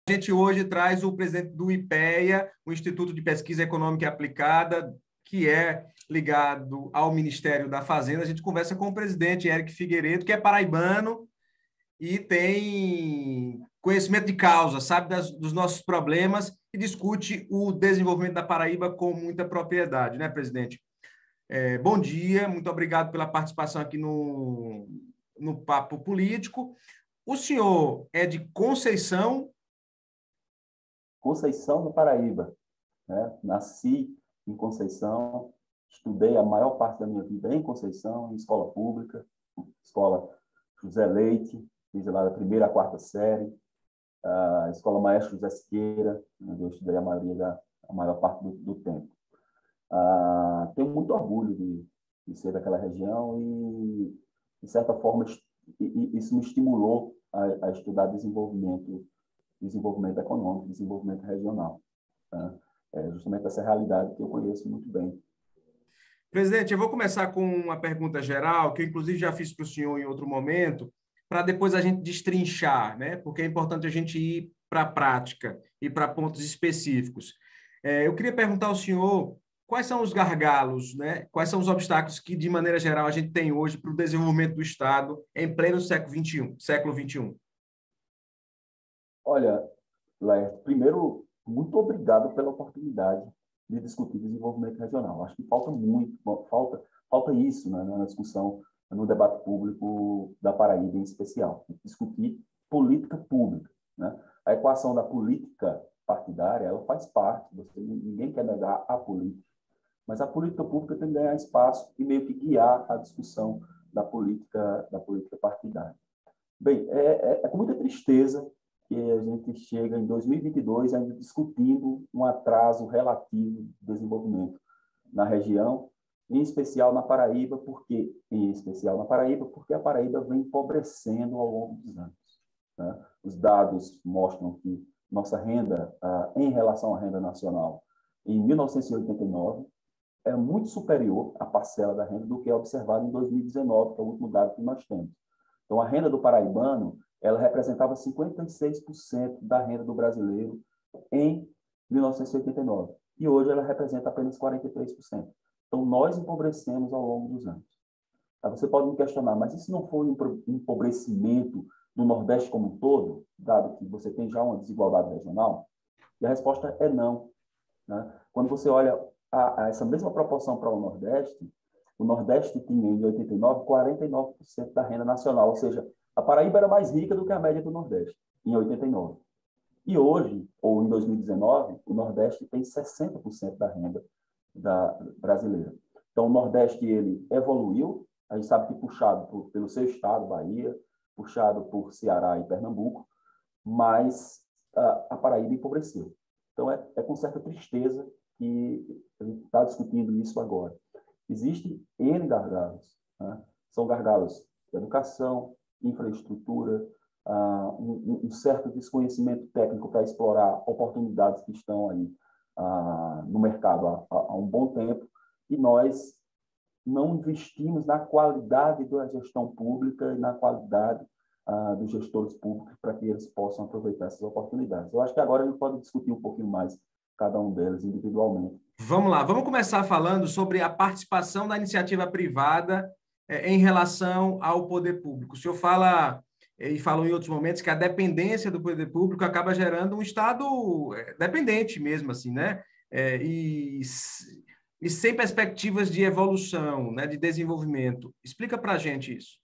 A gente hoje traz o presidente do IPEA, o Instituto de Pesquisa Econômica e Aplicada, que é ligado ao Ministério da Fazenda. A gente conversa com o presidente Éric Figueiredo, que é paraibano e tem conhecimento de causa, sabe dos nossos problemas e discute o desenvolvimento da Paraíba com muita propriedade, né, presidente? Bom dia, muito obrigado pela participação aqui no Papo Político. O senhor é de Conceição? Conceição do Paraíba, né? Nasci em Conceição, estudei a maior parte da minha vida em Conceição, em escola pública, escola José Leite, fiz lá da primeira à quarta série, a escola Maestro José Siqueira, onde eu estudei a maior parte do tempo. Tenho muito orgulho de ser daquela região e, de certa forma, isso me estimulou a estudar desenvolvimento econômico, desenvolvimento regional. Tá? É justamente essa realidade que eu conheço muito bem. Presidente, eu vou começar com uma pergunta geral, que eu inclusive já fiz para o senhor em outro momento, para depois a gente destrinchar, né? Porque é importante a gente ir para a prática e para pontos específicos. Eu queria perguntar ao senhor quais são os gargalos, né? Quais são os obstáculos que, de maneira geral, a gente tem hoje para o desenvolvimento do Estado em pleno século XXI. Olha, Laércio, primeiro, muito obrigado pela oportunidade de discutir desenvolvimento regional. Acho que falta muito, falta isso, né, na discussão, no debate público da Paraíba em especial. Discutir política pública, né? A equação da política partidária, ela faz parte, ninguém quer negar a política, mas a política pública tem que ganhar espaço e meio que guiar a discussão da política partidária. Bem, é com muita tristeza que a gente chega em 2022 ainda discutindo um atraso relativo de desenvolvimento na região, em especial na Paraíba, porque a Paraíba vem empobrecendo ao longo dos anos, né? Os dados mostram que nossa renda, em relação à renda nacional, em 1989, é muito superior à parcela da renda do que é observado em 2019, que é o último dado que nós temos. Então, a renda do paraibano, ela representava 56% da renda do brasileiro em 1989. E hoje ela representa apenas 43%. Então, nós empobrecemos ao longo dos anos. Você pode me questionar, mas isso não foi um empobrecimento do Nordeste como um todo, dado que você tem já uma desigualdade regional? E a resposta é não, né? Quando você olha essa mesma proporção para o Nordeste tinha, em 89, 49% da renda nacional, ou seja, a Paraíba era mais rica do que a média do Nordeste, em 89. E hoje, ou em 2019, o Nordeste tem 60% da renda brasileira. Então, o Nordeste, ele evoluiu, a gente sabe que puxado pelo seu estado, Bahia, puxado por Ceará e Pernambuco, mas a Paraíba empobreceu. Então, é com certa tristeza que a gente está discutindo isso agora. Existem N gargalos, né? São gargalos de educação, infraestrutura, um certo desconhecimento técnico para explorar oportunidades que estão aí no mercado há um bom tempo, e nós não investimos na qualidade da gestão pública e na qualidade dos gestores públicos para que eles possam aproveitar essas oportunidades. Eu acho que agora a gente pode discutir um pouquinho mais cada um deles individualmente. Vamos lá, vamos começar falando sobre a participação da iniciativa privada em relação ao poder público. O senhor fala, e falou em outros momentos, que a dependência do poder público acaba gerando um Estado dependente mesmo, assim, né? E sem perspectivas de evolução, né, de desenvolvimento. Explica para a gente isso.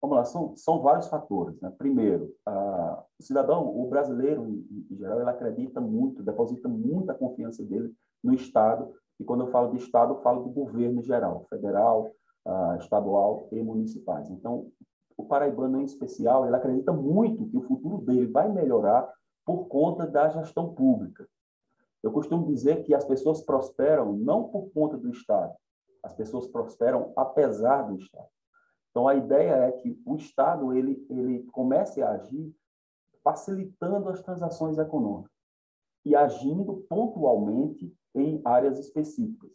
Vamos lá, são vários fatores, né? Primeiro, o cidadão, o brasileiro, em geral, ele acredita muito, deposita muita confiança dele no Estado, e quando eu falo de Estado, eu falo do governo em geral, federal, estadual e municipais. Então, o paraibano, em especial, ele acredita muito que o futuro dele vai melhorar por conta da gestão pública. Eu costumo dizer que as pessoas prosperam não por conta do Estado, as pessoas prosperam apesar do Estado. Então, a ideia é que o Estado ele comece a agir facilitando as transações econômicas e agindo pontualmente em áreas específicas.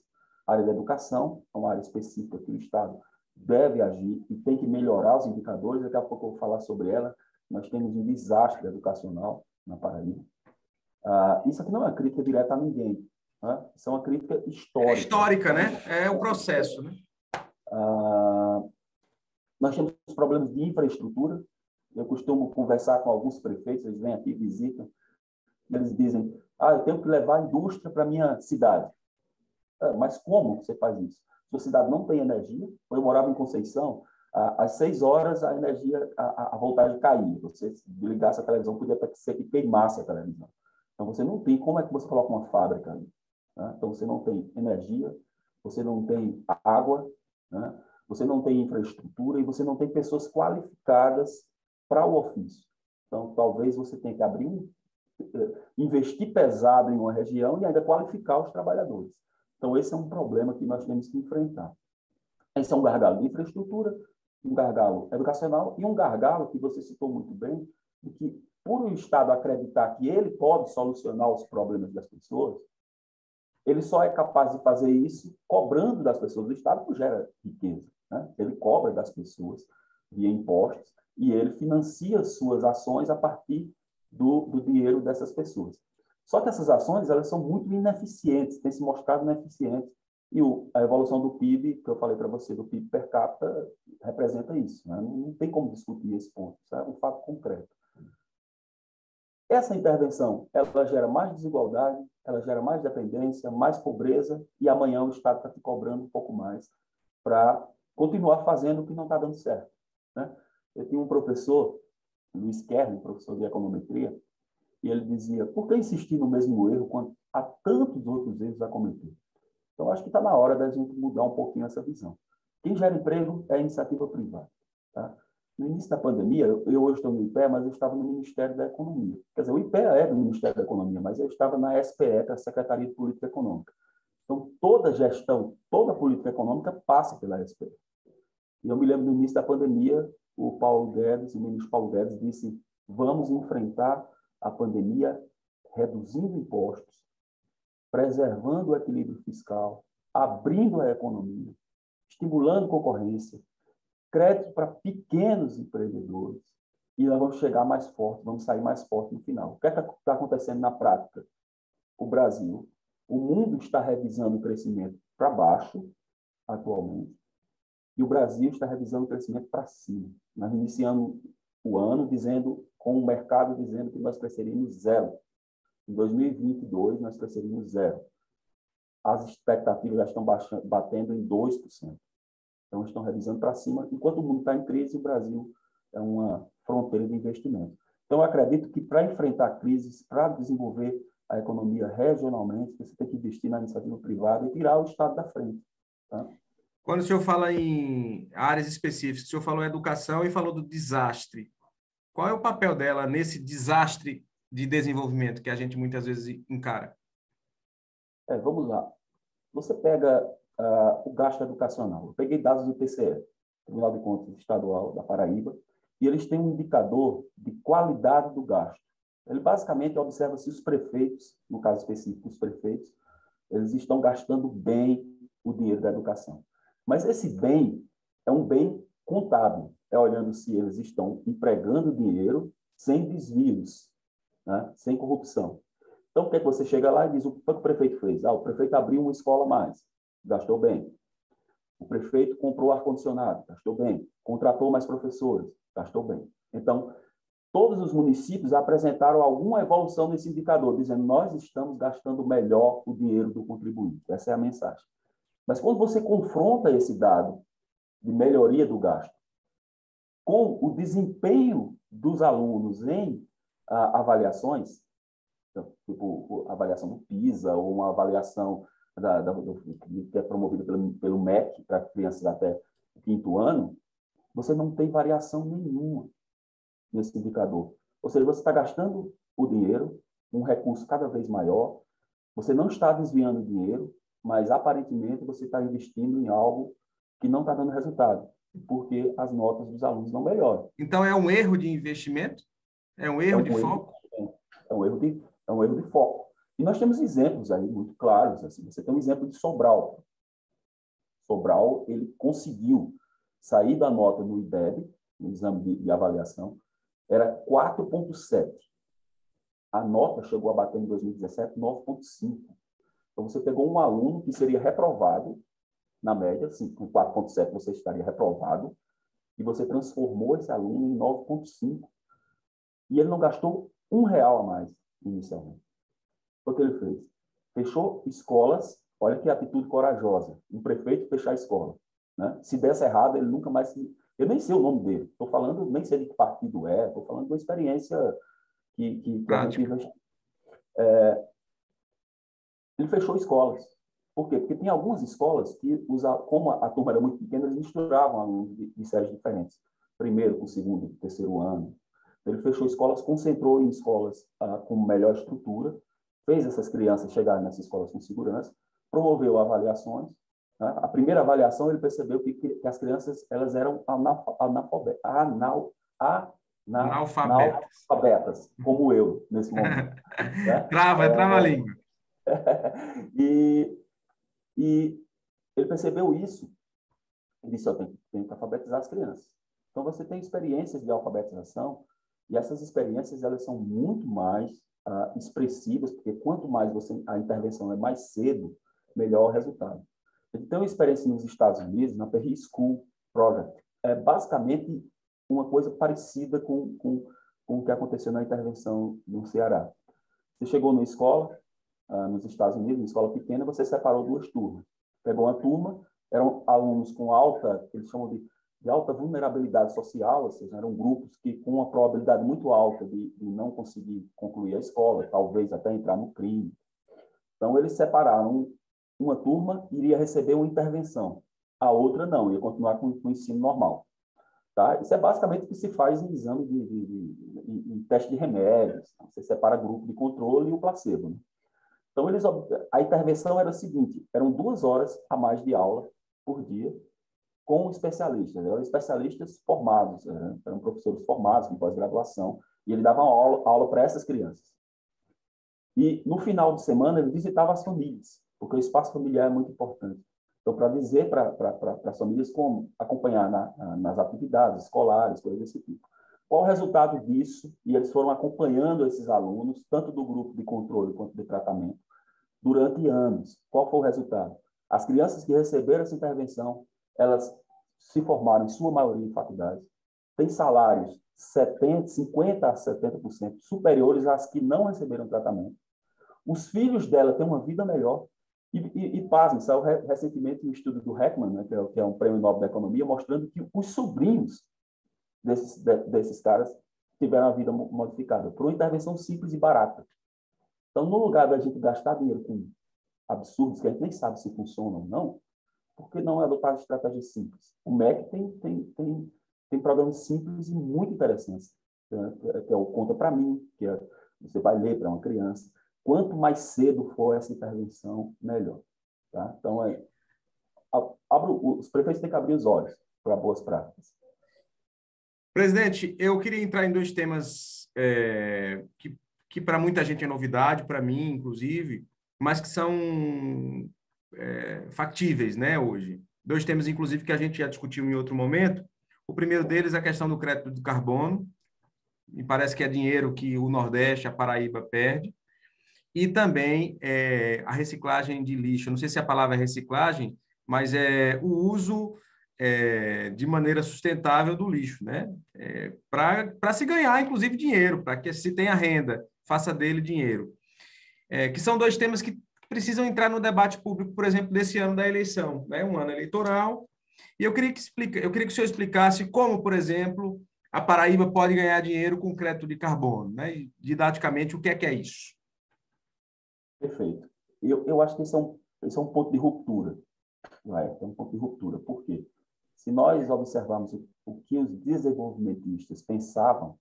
A área da educação é uma área específica que o Estado deve agir e tem que melhorar os indicadores. Daqui a pouco eu vou falar sobre ela. Nós temos um desastre educacional na Paraíba. Isso aqui não é uma crítica direta a ninguém, né? Isso é uma crítica histórica. É histórica, né? É o processo, né? Nós temos problemas de infraestrutura. Eu costumo conversar com alguns prefeitos, eles vêm aqui, visitam, e eles dizem, eu tenho que levar a indústria para a minha cidade. Mas como você faz isso? Sua cidade não tem energia. Eu morava em Conceição, às 6 horas a energia, a voltagem caía. Você ligasse a televisão, podia até ser que queimasse a televisão. Então, você não tem, como é que você coloca uma fábrica ali? Né? Então, você não tem energia, você não tem água, né? Você não tem infraestrutura e você não tem pessoas qualificadas para o ofício. Então, talvez você tenha que investir pesado em uma região e ainda qualificar os trabalhadores. Então, esse é um problema que nós temos que enfrentar. Esse é um gargalo de infraestrutura, um gargalo educacional e um gargalo que você citou muito bem, de que, por o Estado acreditar que ele pode solucionar os problemas das pessoas, ele só é capaz de fazer isso cobrando das pessoas. O Estado não gera riqueza, né? Ele cobra das pessoas via impostos e ele financia suas ações a partir do dinheiro dessas pessoas. Só que essas ações elas são muito ineficientes, têm se mostrado ineficientes. E a evolução do PIB, que eu falei para você, do PIB per capita, representa isso. Né? Não tem como discutir esse ponto. Isso é um fato concreto. Essa intervenção, ela gera mais desigualdade, ela gera mais dependência, mais pobreza, e amanhã o Estado está te cobrando um pouco mais para continuar fazendo o que não está dando certo. Né? Eu tinha um professor, Luiz Kerr, professor de econometria, e ele dizia, por que insistir no mesmo erro quando há tantos outros erros a cometer? Então, acho que está na hora da gente mudar um pouquinho essa visão. Quem gera emprego é a iniciativa privada. Tá? No início da pandemia, eu hoje estou no IPEA, mas eu estava no Ministério da Economia. Quer dizer, o IPEA é do Ministério da Economia, mas eu estava na SPE, que é a Secretaria de Política Econômica. Então, toda gestão, toda política econômica passa pela SPE. E eu me lembro, no início da pandemia, o Paulo Guedes, o ministro Paulo Guedes, disse, vamos enfrentar a pandemia reduzindo impostos, preservando o equilíbrio fiscal, abrindo a economia, estimulando concorrência, crédito para pequenos empreendedores, e nós vamos chegar mais forte, vamos sair mais forte no final. O que é que está acontecendo na prática? O Brasil, o mundo está revisando o crescimento para baixo, atualmente, e o Brasil está revisando o crescimento para cima. Nós iniciamos o ano com o mercado dizendo que nós cresceríamos zero. Em 2022, nós cresceríamos zero. As expectativas já estão batendo em 2%. Então, estão revisando para cima. Enquanto o mundo está em crise, o Brasil é uma fronteira de investimento. Então, eu acredito que para enfrentar crises, para desenvolver a economia regionalmente, você tem que investir na iniciativa privada e tirar o Estado da frente. Tá? Quando o senhor fala em áreas específicas, o senhor falou em educação e falou do desastre. Qual é o papel dela nesse desastre de desenvolvimento que a gente muitas vezes encara? Vamos lá. Você pega o gasto educacional. Eu peguei dados do TCE, Tribunal de Contas Estadual da Paraíba, e eles têm um indicador de qualidade do gasto. Ele basicamente observa se os prefeitos, no caso específico, os prefeitos, eles estão gastando bem o dinheiro da educação. Mas esse bem é um bem contábil, é olhando se eles estão empregando dinheiro sem desvios, né? Sem corrupção. Então, o que é que você chega lá e diz, o que o prefeito fez? O prefeito abriu uma escola a mais, gastou bem. O prefeito comprou ar-condicionado, gastou bem. Contratou mais professores, gastou bem. Então, todos os municípios apresentaram alguma evolução nesse indicador, dizendo, nós estamos gastando melhor o dinheiro do contribuinte. Essa é a mensagem. Mas quando você confronta esse dado de melhoria do gasto com o desempenho dos alunos em avaliações, tipo avaliação do PISA ou uma avaliação que é promovida pelo MEC para crianças até o 5º ano, você não tem variação nenhuma nesse indicador. Ou seja, você está gastando o dinheiro, um recurso cada vez maior, você não está desviando dinheiro, mas aparentemente você está investindo em algo que não está dando resultado, porque as notas dos alunos não melhoram. Então, é um erro de investimento? É um erro de foco? É um erro de foco. E nós temos exemplos aí muito claros. Assim. Você tem um exemplo de Sobral. Sobral, ele conseguiu sair da nota no IDEB, no exame de avaliação, era 4,7. A nota chegou a bater em 2017 9,5. Então, você pegou um aluno que seria reprovado, na média, assim, com 4,7 você estaria reprovado, e você transformou esse aluno em 9,5. E ele não gastou R$ 1 a mais inicialmente. O que ele fez? Fechou escolas, olha que atitude corajosa, um prefeito fechar a escola. Né? Se desse errado, ele nunca mais... Eu nem sei o nome dele, estou falando, nem sei de que partido é, estou falando de uma experiência que a gente... Prática. Ele fechou escolas. Por quê? Porque tem algumas escolas que, como a turma era muito pequena, eles misturavam alunos de séries diferentes. Primeiro, com segundo, terceiro ano. Ele fechou escolas, concentrou em escolas com melhor estrutura, fez essas crianças chegarem nessas escolas com segurança, promoveu avaliações. Né? A primeira avaliação, ele percebeu que as crianças elas eram Analfabetas. analfabetas, como eu, nesse momento. Né? Trava a língua. e, e ele percebeu isso e disse, tem que alfabetizar as crianças. Então, você tem experiências de alfabetização e essas experiências elas são muito mais expressivas, porque quanto mais a intervenção é mais cedo, melhor o resultado. Ele tem uma experiência nos Estados Unidos, na Perry School Project. É basicamente uma coisa parecida com o que aconteceu na intervenção no Ceará. Você chegou numa escola, nos Estados Unidos, uma escola pequena, você separou duas turmas. Pegou uma turma, eram alunos com alta, eles chamam de alta vulnerabilidade social, ou seja, eram grupos que com uma probabilidade muito alta de não conseguir concluir a escola, talvez até entrar no crime. Então, eles separaram. Uma turma iria receber uma intervenção, a outra não, ia continuar com o ensino normal. Tá? Isso é basicamente o que se faz em exame em teste de remédios. Você separa grupo de controle e o placebo. Né? Então, a intervenção era a seguinte, eram 2 horas a mais de aula por dia com especialistas. Eram especialistas formados, eram professores formados, com pós-graduação, e ele dava aula para essas crianças. E, no final de semana, ele visitava as famílias, porque o espaço familiar é muito importante. Então, para dizer para as famílias como acompanhar nas atividades escolares, coisas desse tipo. Qual o resultado disso? E eles foram acompanhando esses alunos, tanto do grupo de controle quanto de tratamento, durante anos. Qual foi o resultado? As crianças que receberam essa intervenção, elas se formaram, em sua maioria, em faculdades, têm salários 50% a 70% superiores às que não receberam tratamento. Os filhos dela têm uma vida melhor. Pasmem, saiu recentemente um estudo do Heckman, né, que é um prêmio Nobel da Economia, mostrando que os sobrinhos desses caras tiveram a vida modificada por uma intervenção simples e barata. Então, no lugar da gente gastar dinheiro com absurdos que a gente nem sabe se funcionam ou não, por que não adotar estratégias simples? O MEC tem programas simples e muito interessantes, né? Que é o Conta para Mim, você vai ler para uma criança. Quanto mais cedo for essa intervenção, melhor. Tá? Então, os prefeitos têm que abrir os olhos para boas práticas. Presidente, eu queria entrar em dois temas que para muita gente é novidade, para mim, inclusive, mas que são factíveis, né, hoje. Dois temas, inclusive, que a gente já discutiu em outro momento. O primeiro deles é a questão do crédito do carbono. Me parece que é dinheiro que o Nordeste, a Paraíba, perde. E também a reciclagem de lixo. Não sei se a palavra é reciclagem, mas é o uso de maneira sustentável do lixo, né? Para se ganhar, inclusive, dinheiro, para que se tenha renda, faça dele dinheiro. Que são dois temas que precisam entrar no debate público, por exemplo, desse ano da eleição, né? Um ano eleitoral. E eu queria que o senhor explicasse como, por exemplo, a Paraíba pode ganhar dinheiro com crédito de carbono, né? E, didaticamente, o que é isso? Perfeito. Eu acho que esse é um ponto de ruptura. É um ponto de ruptura. Por quê? Se nós observarmos o que os desenvolvimentistas pensavam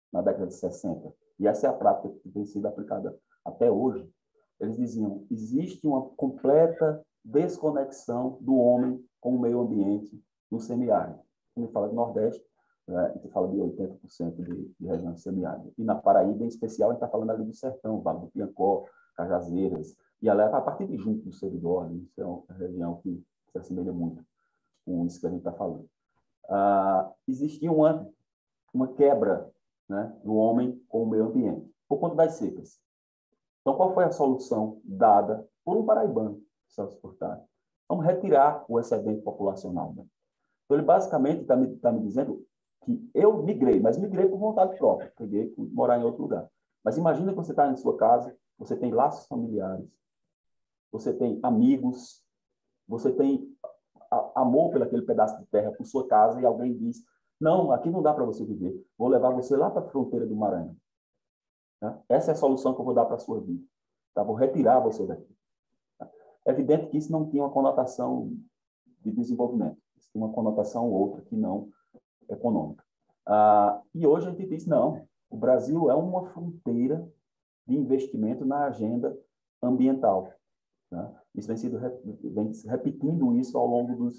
na década de 60, e essa é a prática que tem sido aplicada até hoje, eles diziam, existe uma completa desconexão do homem com o meio ambiente no semiárido. Quando a gente fala do Nordeste, a gente fala de 80% de região semiárida. E na Paraíba, em especial, a gente está falando ali do Sertão, Vale do Piancó, Cajazeiras, e a partir de junto do Seridó, isso é uma região que se assemelha muito com isso que a gente está falando. Existia uma quebra, né, do homem com o meio ambiente. por conta das secas. Então, qual foi a solução dada por um paraibano, Celso Furtado? Vamos retirar o excedente populacional. Né? Então, ele basicamente está me dizendo que eu migrei, mas migrei por vontade própria, peguei por morar em outro lugar. Mas imagina que você está em sua casa, você tem laços familiares, você tem amigos, você tem amor por aquele pedaço de terra, por sua casa, e alguém diz, não, aqui não dá para você viver, vou levar você lá para a fronteira do Maranhão. Né? Essa é a solução que eu vou dar para a sua vida. Tá? Vou retirar você daqui. Tá? É evidente que isso não tinha uma conotação de desenvolvimento, isso tinha uma conotação outra que não econômica. E hoje a gente diz, não, o Brasil é uma fronteira de investimento na agenda ambiental. Né? Isso vem repetindo isso ao longo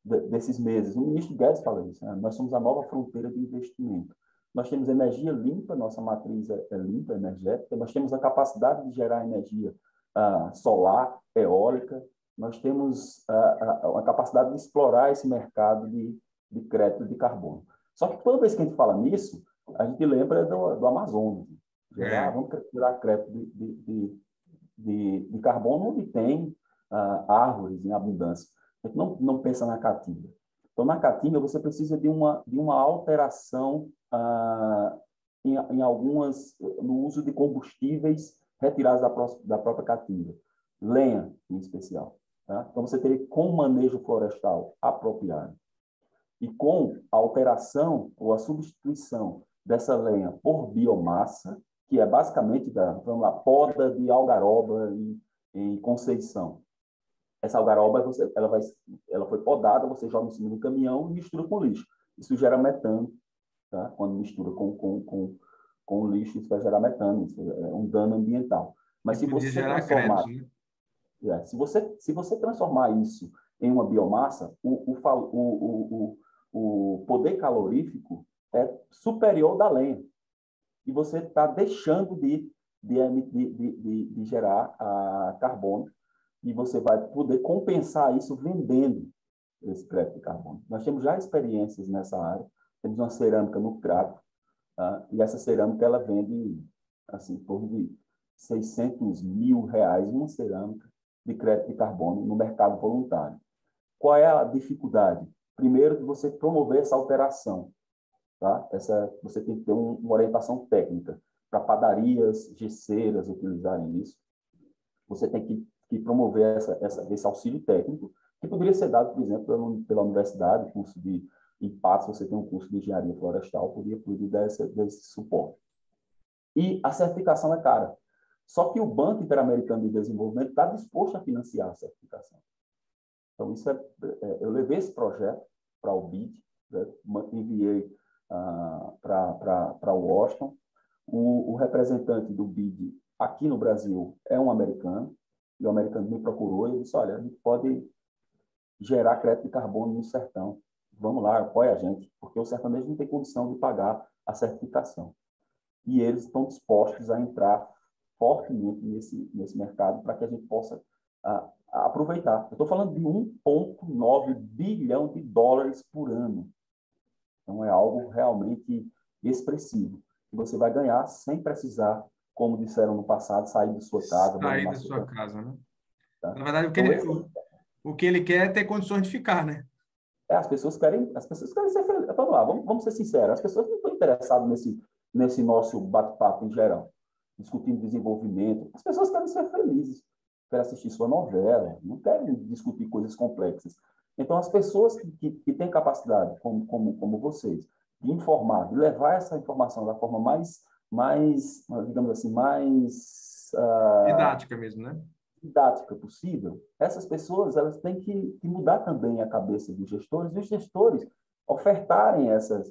desses meses. O ministro Guedes fala isso, né? Nós somos a nova fronteira de investimento. Nós temos energia limpa, nossa matriz é limpa, energética, nós temos a capacidade de gerar energia solar, eólica, nós temos a capacidade de explorar esse mercado de crédito de carbono. Só que toda vez que a gente fala nisso, a gente lembra do Amazonas. Vamos gerar crédito de carbono onde tem árvores em abundância. A gente não pensa na caatinga. Então, na caatinga, você precisa de uma alteração em algumas, no uso de combustíveis retirados da própria caatinga. Lenha, em especial. Tá? Então, você teria com o manejo florestal apropriado e com a alteração ou a substituição dessa lenha por biomassa, que é basicamente vamos lá, poda de algaroba em Conceição. Essa algaroba, ela foi podada, você joga em cima do caminhão e mistura com lixo. Isso gera metano, tá? Quando mistura com lixo, isso vai gerar metano, isso é um dano ambiental. Mas se você transformar, crédito, né? Se você transformar isso em uma biomassa, o poder calorífico é superior da lenha. E você está deixando de gerar carbono, e você vai poder compensar isso vendendo esse crédito de carbono. Nós temos já experiências nessa área, temos uma cerâmica no Crato, e essa cerâmica ela vende assim, em torno de R$600 mil, uma cerâmica de crédito de carbono no mercado voluntário. Qual é a dificuldade? Primeiro, de você promover essa alteração. Tá? Você tem que ter uma orientação técnica para padarias, gesseiras utilizarem isso. Você tem que promover esse auxílio técnico, que poderia ser dado, por exemplo, pela universidade, curso em Patos, você tem um curso de engenharia florestal, poderia dar esse suporte. E a certificação é cara. Só que o Banco Interamericano de Desenvolvimento está disposto a financiar a certificação. Então, eu levei esse projeto para o BID, né? Enviei para Washington. O representante do BID aqui no Brasil é um americano, e o americano me procurou e disse, olha, a gente pode gerar crédito de carbono no sertão. Vamos lá, apoia a gente, porque o sertanejo não tem condição de pagar a certificação. E eles estão dispostos a entrar fortemente nesse mercado para que a gente possa aproveitar. Eu estou falando de 1,9 bilhão de dólares por ano. Então, é algo realmente expressivo, que você vai ganhar sem precisar, como disseram no passado, sair de sua casa. Sair da sua casa, né? Tá? Na verdade, o que ele quer é ter condições de ficar, né? As pessoas querem ser felizes. Vamos lá, vamos ser sinceros. As pessoas não estão interessadas nesse nosso bate-papo em geral, discutindo desenvolvimento. As pessoas querem ser felizes, querem assistir sua novela, não querem discutir coisas complexas. Então, as pessoas que têm capacidade, como vocês, de informar, de levar essa informação da forma mais digamos assim, mais didática mesmo, né? Didática possível, essas pessoas elas têm que mudar também a cabeça dos gestores, e os gestores ofertarem essa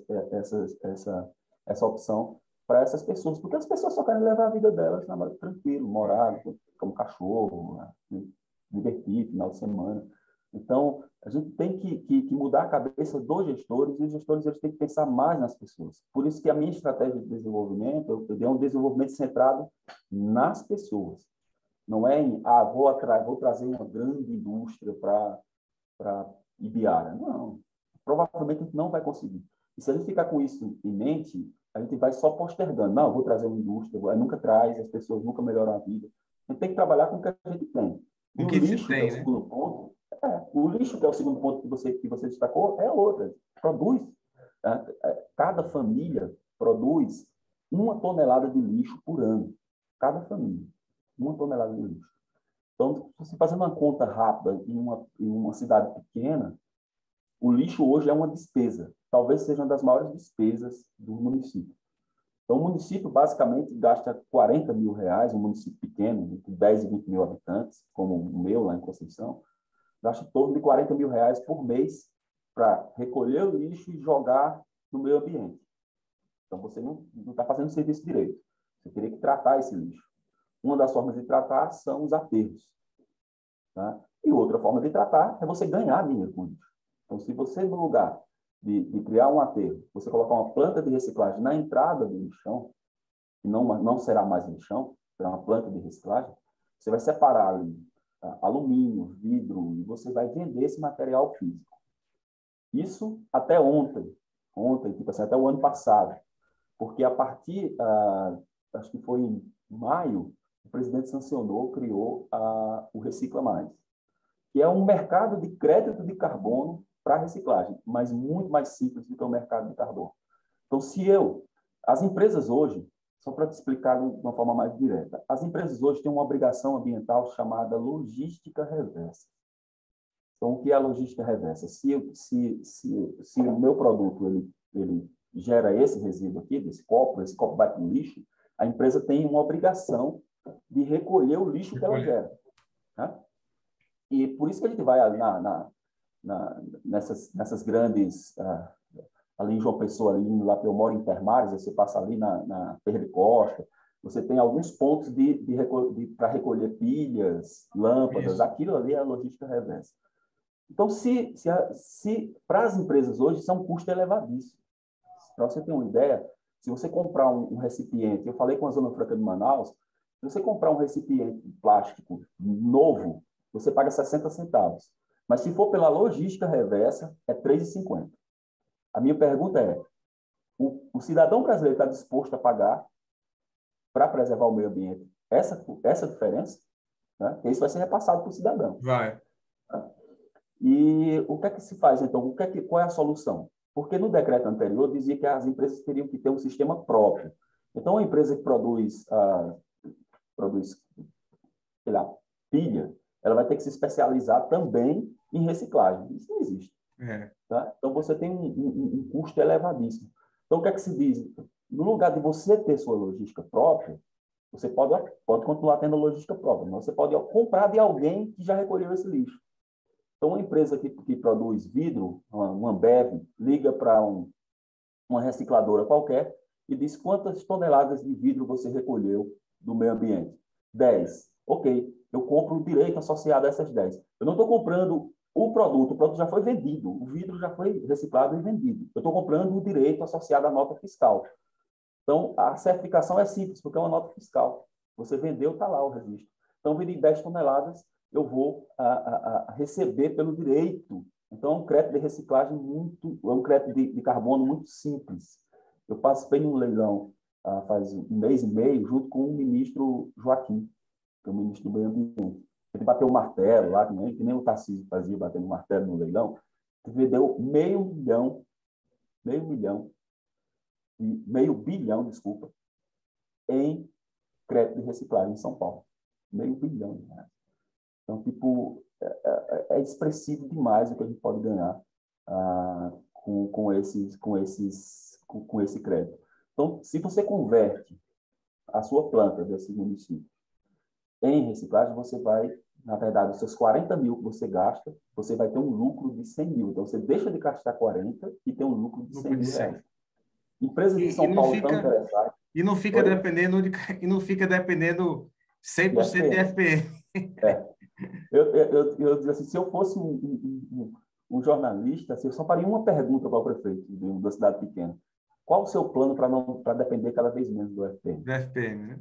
opção para essas pessoas, porque as pessoas só querem levar a vida delas tranquilo, morar como cachorro, né? Divertir, final de semana. Então, a gente tem que mudar a cabeça dos gestores, e os gestores eles têm que pensar mais nas pessoas. Por isso que a minha estratégia de desenvolvimento, eu dei um desenvolvimento centrado nas pessoas. Não é vou trazer uma grande indústria para Ibiara. Não, provavelmente a gente não vai conseguir. E se a gente ficar com isso em mente, a gente vai só postergando. Não, vou trazer uma indústria, nunca traz, as pessoas nunca melhoram a vida. A gente tem que trabalhar com o que a gente tem. E O o que se lixo, que é o tem, né? segundo ponto, o lixo, que é o segundo ponto que você destacou, é outra. Produz. Cada família produz 1 tonelada de lixo por ano. Cada família. 1 tonelada de lixo. Então, se fazendo uma conta rápida em uma cidade pequena, o lixo hoje é uma despesa. Talvez seja uma das maiores despesas do município. Então, o município basicamente gasta R$ 40.000, um município pequeno, de 10 e 20 mil habitantes, como o meu lá em Conceição, gasta em torno de R$ 40.000 por mês para recolher o lixo e jogar no meio ambiente. Então, você não está fazendo o serviço direito. Você teria que tratar esse lixo. Uma das formas de tratar são os aterros. Tá? E outra forma de tratar é você ganhar dinheiro com lixo. Então, se você, no lugar de criar um aterro, você colocar uma planta de reciclagem na entrada do lixão, que não será mais lixão, será uma planta de reciclagem, você vai separar ali alumínio, vidro, e você vai vender esse material físico. Isso até ontem, tipo assim, até o ano passado, porque a partir, acho que foi em maio, o presidente sancionou, criou o Recicla Mais, que é um mercado de crédito de carbono para reciclagem, mas muito mais simples do que o mercado de carbono. Então, as empresas hoje, só para te explicar de uma forma mais direta, as empresas hoje têm uma obrigação ambiental chamada logística reversa. Então, o que é a logística reversa? Se o meu produto ele gera esse resíduo aqui, esse copo vai para o lixo, a empresa tem uma obrigação de recolher o lixo que ela gera. Né? E por isso que a gente vai nessas grandes... ali em João Pessoa, ali lá eu moro em Termares, você passa ali na Ferreira Costa, você tem alguns pontos para recolher pilhas, lâmpadas, Isso. aquilo ali é a logística reversa. Então, para as empresas hoje, isso é um custo elevadíssimo. Para você ter uma ideia, se você comprar um recipiente, eu falei com a Zona Franca de Manaus, se você comprar um recipiente de plástico novo, você paga 60 centavos. Mas se for pela logística reversa, é 3,50. A minha pergunta é, o cidadão brasileiro está disposto a pagar para preservar o meio ambiente essa diferença? Né? Porque isso vai ser repassado para o cidadão. Vai. Né? E o que é que se faz, então? Qual é a solução? Porque no decreto anterior dizia que as empresas teriam que ter um sistema próprio. Então, a empresa que produz sei lá, pilha, ela vai ter que se especializar também em reciclagem. Isso não existe. Tá? Então, você tem um custo elevadíssimo. Então, o que é que se diz? No lugar de você ter sua logística própria, você pode continuar tendo logística própria, mas você pode comprar de alguém que já recolheu esse lixo. Então, uma empresa que produz vidro, uma Ambev, liga para uma recicladora qualquer e diz quantas toneladas de vidro você recolheu do meio ambiente. 10. Ok, eu compro o direito associado a essas 10. Eu não estou comprando o produto já foi vendido, o vidro já foi reciclado e vendido. Eu estou comprando o direito associado à nota fiscal. Então, a certificação é simples, porque é uma nota fiscal. Você vendeu, está lá o registro. Então, vendi 10 toneladas, eu vou receber pelo direito. Então, é um crédito de reciclagem é um crédito de carbono muito simples. Eu participei de um leilão faz um mês e meio, junto com o ministro Joaquim, que é o ministro do Meio Ambiente. Ele bateu o martelo lá, que nem o Tarcísio fazia, batendo martelo no leilão, que vendeu meio bilhão, desculpa, em crédito de reciclagem em São Paulo. Meio bilhão de reais. Então, tipo, é expressivo demais o que a gente pode ganhar com esse crédito. Então, se você converte a sua planta desse município em reciclagem, você vai, na verdade, os seus 40 mil que você gasta, você vai ter um lucro de 100 mil. Então, você deixa de gastar 40 e tem um lucro de 100 mil reais. Empresas de E São não Paulo estão fica, interessadas. e não fica dependendo e não fica dependendo 100% de FPM. Eu digo assim, se eu fosse um jornalista, assim, eu só faria uma pergunta para o prefeito de uma cidade pequena. Qual o seu plano para depender cada vez menos do FPM? Do FPM, né?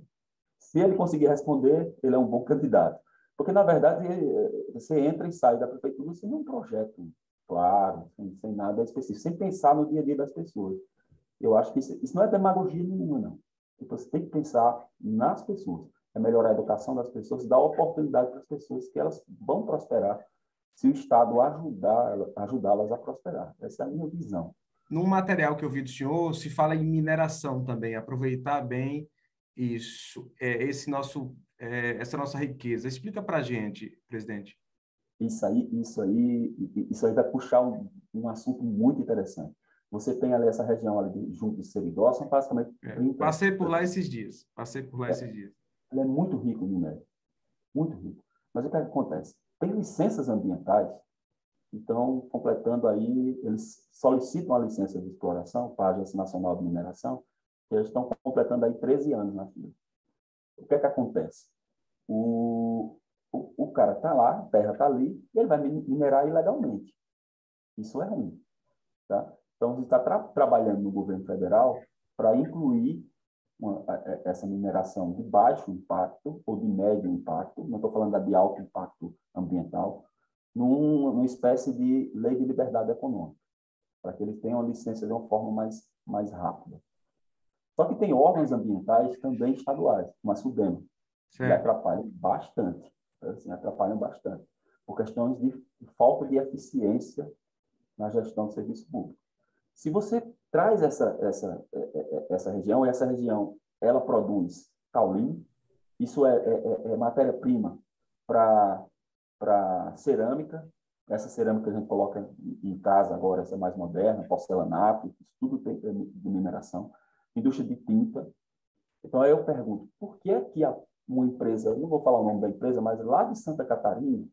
Se ele conseguir responder, ele é um bom candidato. Porque, na verdade, você entra e sai da prefeitura sem um projeto claro, sem nada específico, sem pensar no dia a dia das pessoas. Eu acho que isso não é demagogia nenhuma, não. Você tem que pensar nas pessoas. É melhorar a educação das pessoas, dar oportunidade para as pessoas que elas vão prosperar se o Estado ajudá-las a prosperar. Essa é a minha visão. No material que eu vi do senhor, se fala em mineração também, aproveitar bem isso, essa nossa riqueza. Explica para a gente, presidente. Isso aí vai puxar um assunto muito interessante. Você tem ali essa região ali junto de Seridó, são basicamente 30. Passei por lá esses dias. Passei por lá esses dias. Ele é muito rico em minério, muito rico. Mas o que acontece? Tem licenças ambientais, então, completando aí, eles solicitam a licença de exploração para a Agência Nacional de Mineração, e eles estão completando aí 13 anos na fila. O que acontece? O cara está lá, a terra está ali, e ele vai minerar ilegalmente. Isso é ruim. Tá? Então, a gente está trabalhando no governo federal para incluir essa mineração de baixo impacto ou de médio impacto, não estou falando da de alto impacto ambiental, numa espécie de lei de liberdade econômica, para que eles tenham a licença de uma forma mais rápida. Só que tem órgãos ambientais também estaduais, como a SUDEMA, que Certo. atrapalham bastante, por questões de falta de eficiência na gestão do serviço público. Se você traz essa região, e essa região ela produz caolino, isso é matéria-prima para cerâmica. Essa cerâmica que a gente coloca em casa agora, essa é mais moderna, porcelanato, isso tudo tem de mineração. Indústria de tinta. Então, aí eu pergunto, por que é que uma empresa, não vou falar o nome da empresa, mas lá de Santa Catarina,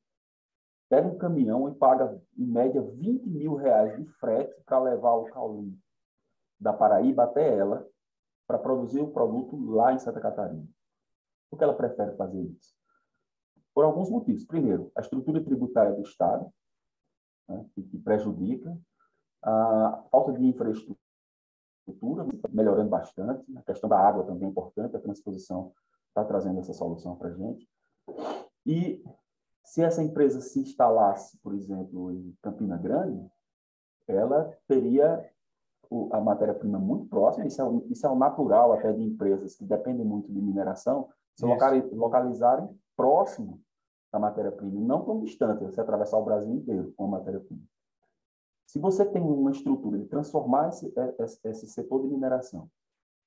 pega um caminhão e paga, em média, R$ 20.000 de frete para levar o caolino da Paraíba até ela, para produzir o produto lá em Santa Catarina? Por que ela prefere fazer isso? Por alguns motivos. Primeiro, a estrutura tributária do Estado, né, que prejudica, a falta de infraestrutura, melhorando bastante, a questão da água também é importante, a transposição está trazendo essa solução para a gente. E se essa empresa se instalasse, por exemplo, em Campina Grande, ela teria a matéria-prima muito próxima, isso é o natural até de empresas que dependem muito de mineração, se localizarem próximo da matéria-prima, não tão distante, você atravessar o Brasil inteiro com a matéria-prima. Se você tem uma estrutura de transformar esse setor de mineração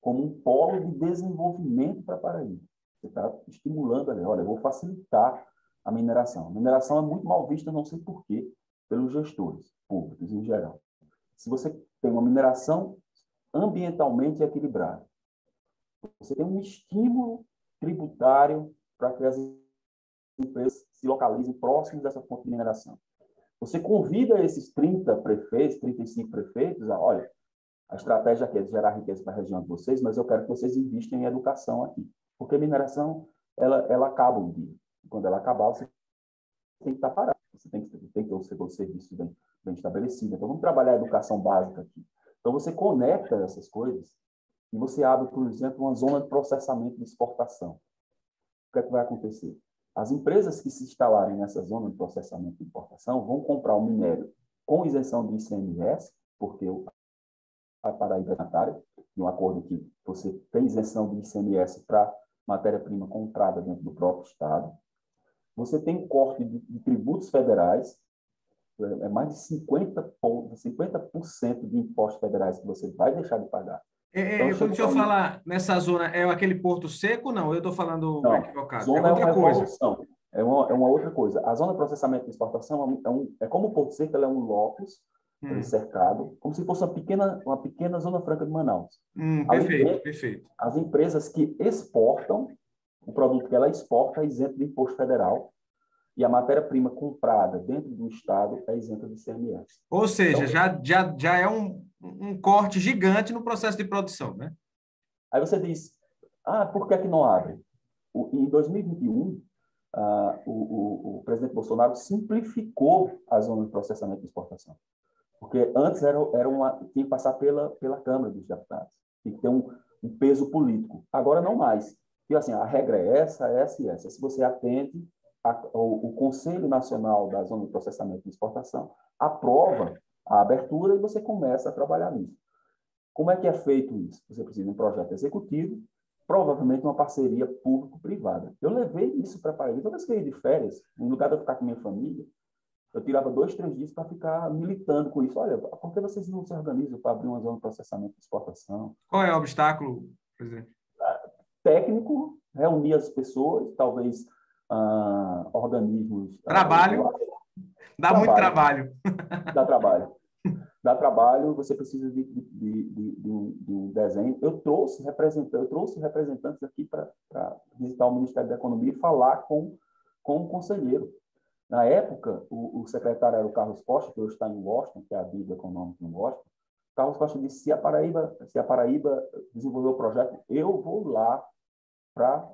como um polo de desenvolvimento para Paraíba, você está estimulando ali, olha, eu vou facilitar a mineração. A mineração é muito mal vista, não sei porquê, pelos gestores públicos em geral. Se você tem uma mineração ambientalmente equilibrada, você tem um estímulo tributário para que as empresas se localizem próximos dessa fonte de mineração. Você convida esses 30 prefeitos, 35 prefeitos, olha, a estratégia aqui é de gerar riqueza para a região de vocês, mas eu quero que vocês investam em educação aqui. Porque a mineração, ela acaba um dia. Quando ela acabar, você tem que estar parado. Você tem que ter o seu serviço bem estabelecido. Então, vamos trabalhar a educação básica aqui. Então, você conecta essas coisas e você abre, por exemplo, uma zona de processamento de exportação. O que é que vai acontecer? As empresas que se instalarem nessa zona de processamento de importação vão comprar o minério com isenção de ICMS, porque a Paraíba é tributária, de um acordo que você tem isenção de ICMS para matéria-prima comprada dentro do próprio Estado. Você tem um corte de tributos federais, é mais de 50% de impostos federais que você vai deixar de pagar. Então, Quando o chegou senhor aí. fala nessa zona, é aquele Porto Seco? Não, eu estou falando Não, equivocado. É zona é outra uma coisa. evolução, é uma outra coisa. A zona de processamento de exportação é como o Porto Seco, ela é um locus cercado, como se fosse uma pequena zona franca de Manaus. Ali Perfeito, dentro, perfeito. as empresas que exportam, o produto que ela exporta é isento de imposto federal e a matéria-prima comprada dentro do Estado é isenta de ICMS. Ou seja, Então, já é um corte gigante no processo de produção, né? aí você diz, por que é que não abre? Em 2021, o presidente Bolsonaro simplificou a zona de processamento de exportação. Porque antes tinha que passar pela Câmara dos Deputados. Tinha que ter um peso político. Agora não mais. E assim, a regra é essa e essa. Se você atende, o Conselho Nacional da Zona de Processamento de Exportação aprova a abertura e você começa a trabalhar nisso. Como é que é feito isso? Você precisa de um projeto executivo, provavelmente uma parceria público-privada. Eu levei isso para Paraíba. Toda vez que eu ia de férias, no lugar de eu ficar com minha família, eu tirava 2, 3 dias para ficar militando com isso. Olha, por que vocês não se organizam para abrir uma zona de processamento de exportação? Qual é o obstáculo, presidente? Técnico, reunir as pessoas, talvez organismos... Trabalho. Dá muito trabalho. Dá trabalho. Dá trabalho, você precisa de um desenho. Eu trouxe representantes aqui para visitar o Ministério da Economia e falar com o conselheiro. Na época, o secretário era o Carlos Costa, que hoje está em Washington, que é a Bíblia Econômica em Washington. Carlos Costa disse, se a Paraíba desenvolver o projeto, eu vou lá para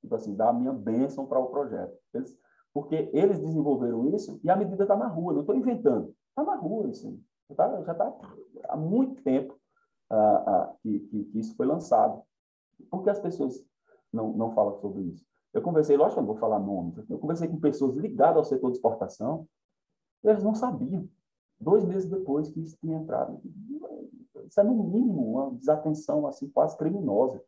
tipo assim, dar a minha bênção para o projeto. Porque eles desenvolveram isso e a medida está na rua, não estou inventando. Está na rua, assim. Já está há muito tempo que isso foi lançado. Por que as pessoas não falam sobre isso? Eu conversei, lógico que eu não vou falar nomes, eu conversei com pessoas ligadas ao setor de exportação, e eles não sabiam. 2 meses depois que isso tinha entrado. Isso é, no mínimo, uma desatenção assim, quase criminosa.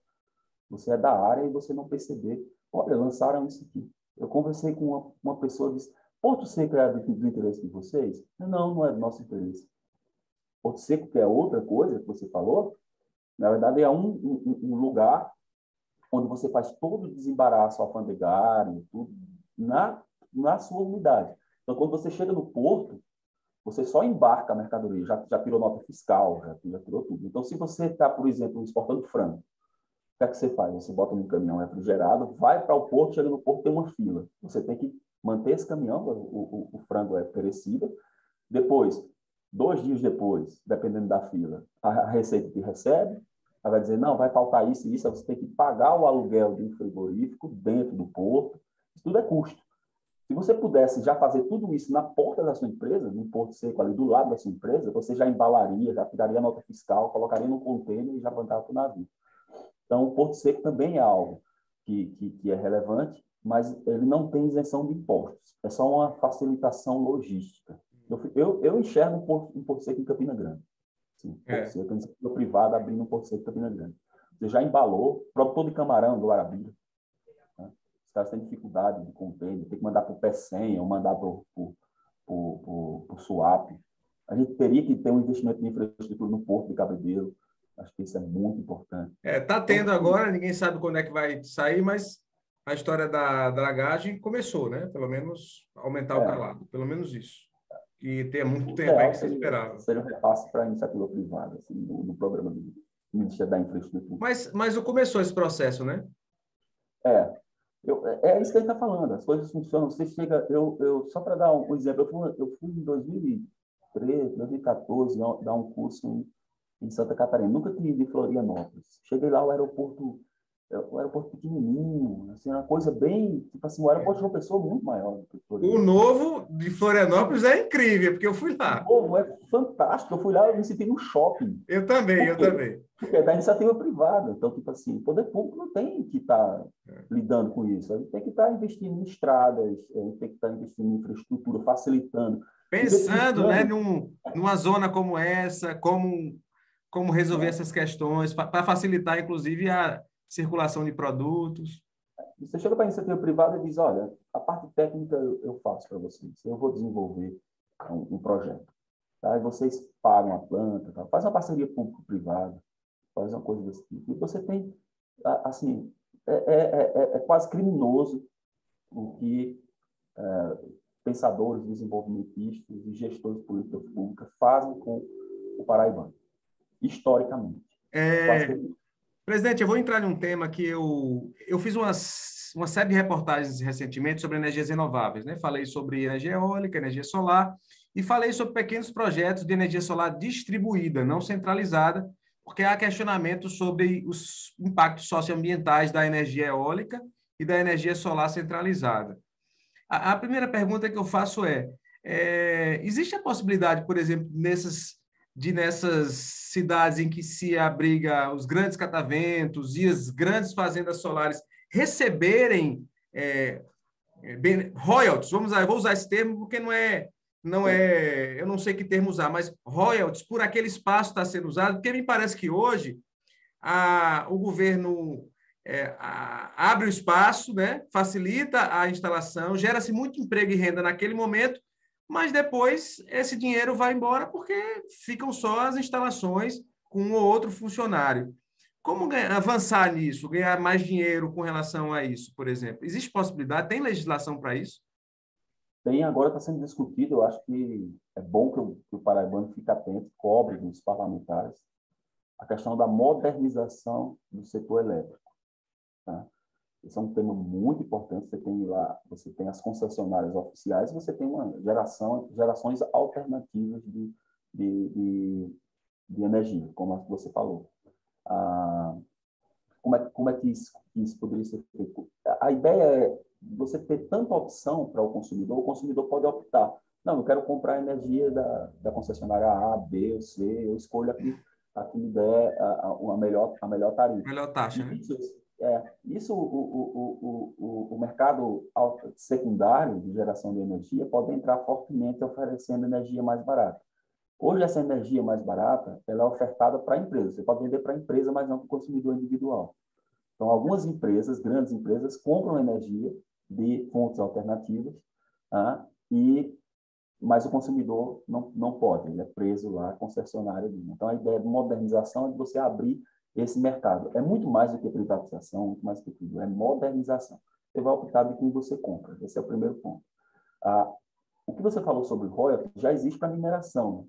Você é da área e você não perceber. Olha, lançaram isso aqui. Eu conversei com uma pessoa e disse, Porto Seco é do interesse de vocês? Não é do nosso interesse. Porto Seco, que é outra coisa que você falou, na verdade é um lugar onde você faz todo o desembaraço alfandegário, tudo, na sua unidade. Então, quando você chega no porto, você só embarca a mercadoria, já tirou nota fiscal, já tirou tudo. Então, se você está, por exemplo, exportando frango, o que é que você faz? Você bota num caminhão refrigerado, vai para o porto, chega no porto, tem uma fila. Você tem que manter esse caminhão, o frango é perecível. Depois, 2 dias depois, dependendo da fila, a Receita te recebe, ela vai dizer, não, vai faltar isso e isso, você tem que pagar o aluguel de um frigorífico dentro do porto. Isso tudo é custo. Se você pudesse já fazer tudo isso na porta da sua empresa, no Porto Seco, ali do lado da sua empresa, você já embalaria, já tiraria a nota fiscal, colocaria no container e já mandava para o navio. Então, o Porto Seco também é algo que é relevante, mas ele não tem isenção de impostos. É só uma facilitação logística. Eu enxergo um Porto Seco em Campina Grande. Sim, Porto Seco, a iniciativa privada abrindo um Porto Seco em Campina Grande. Você já embalou, produtor de camarão do Guarabira. Né? Os caras têm dificuldade de container, tem que mandar para o P100 ou mandar para o Suape. A gente teria que ter um investimento de infraestrutura no Porto de Cabedelo. Acho que isso é muito importante. Está tendo agora, ninguém sabe quando é que vai sair, mas a história da dragagem começou, né? Pelo menos aumentar o calado, pelo menos isso. E tem muito tempo aí que se esperava. Seria um repasse para a iniciativa privada, assim, no programa do Ministério da Infraestrutura. Mas começou esse processo, né? É isso que a gente está falando, as coisas funcionam. Você chega, só para dar um exemplo, eu fui em 2013, 2014, dar um curso em Santa Catarina. Nunca tinha ido em Florianópolis. Cheguei lá, o aeroporto pequenininho, assim, uma coisa bem, tipo assim, o aeroporto de João Pessoa é muito maior do que Florianópolis. O novo de Florianópolis é incrível, porque eu fui lá. O novo é fantástico. Eu fui lá, eu me senti num shopping. Eu também. Porque é da iniciativa privada. Então, tipo assim, o poder público não tem que estar lidando com isso. A gente tem que estar investindo em estradas, a gente tem que estar investindo em infraestrutura, facilitando. Pensando, né, numa zona como essa, como resolver essas questões, para facilitar, inclusive, a circulação de produtos. Você chega para a iniciativa privada e diz, olha, a parte técnica eu faço para vocês, eu vou desenvolver um projeto. Tá? E vocês pagam a planta, tá? Faz uma parceria público-privada, faz uma coisa desse tipo. E você tem, assim, é quase criminoso o que pensadores, desenvolvimentistas e gestores de políticas públicas fazem com o paraibano, historicamente. Presidente, eu vou entrar em um tema que eu fiz uma série de reportagens recentemente sobre energias renováveis, né? Falei sobre energia eólica, energia solar e falei sobre pequenos projetos de energia solar distribuída, não centralizada, porque há questionamento sobre os impactos socioambientais da energia eólica e da energia solar centralizada. A primeira pergunta que eu faço existe a possibilidade, por exemplo, nessas cidades em que se abriga os grandes cataventos e as grandes fazendas solares receberem royalties, eu vou usar esse termo porque não é não é, eu não sei que termo usar, mas royalties por aquele espaço está sendo usado, porque me parece que hoje o governo abre o espaço, né, facilita a instalação, gera-se muito emprego e renda naquele momento, mas depois esse dinheiro vai embora porque ficam só as instalações com um ou outro funcionário. Como avançar nisso, ganhar mais dinheiro com relação a isso, por exemplo? Existe possibilidade? Tem legislação para isso? Tem, agora está sendo discutido, eu acho que é bom que o paraibano fique atento, cobre dos parlamentares, a questão da modernização do setor elétrico. Tá? Esse é um tema muito importante. Você tem lá, você tem as concessionárias oficiais, você tem uma gerações alternativas de energia, como você falou. Ah, como é que isso poderia ser feito? A ideia é você ter tanta opção para o consumidor pode optar. Não, eu quero comprar energia da concessionária A, B ou C, eu escolho a que me der a melhor tarifa. Melhor taxa, né? Isso o mercado secundário de geração de energia pode entrar fortemente oferecendo energia mais barata. Hoje, essa energia mais barata ela é ofertada para a empresa. Você pode vender para a empresa, mas não para o consumidor individual. Então, algumas empresas, grandes empresas, compram energia de fontes alternativas, tá? Mas o consumidor não pode, ele é preso lá, concessionário. Então, a ideia de modernização é de você abrir esse mercado. É muito mais do que privatização, muito mais do que tudo, é modernização. Você vai optar de quem você compra, esse é o primeiro ponto. O que você falou sobre royalties já existe para mineração.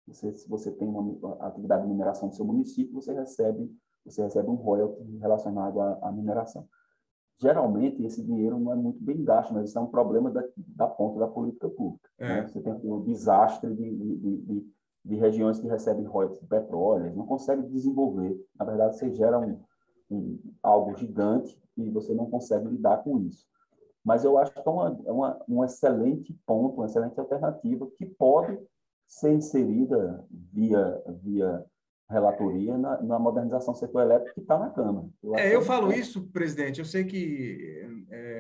Né? Se você tem uma atividade de mineração no seu município, você recebe um royalty relacionado à mineração. Geralmente, esse dinheiro não é muito bem gasto, mas isso é um problema da ponta da política pública. Né? Você tem um desastre de regiões que recebem royalties de petróleo, não consegue desenvolver. Na verdade, você gera algo gigante e você não consegue lidar com isso. Mas eu acho que é um excelente ponto, uma excelente alternativa que pode ser inserida via relatoria na modernização do setor elétrico que está na Câmara. Eu falo isso, presidente, eu sei que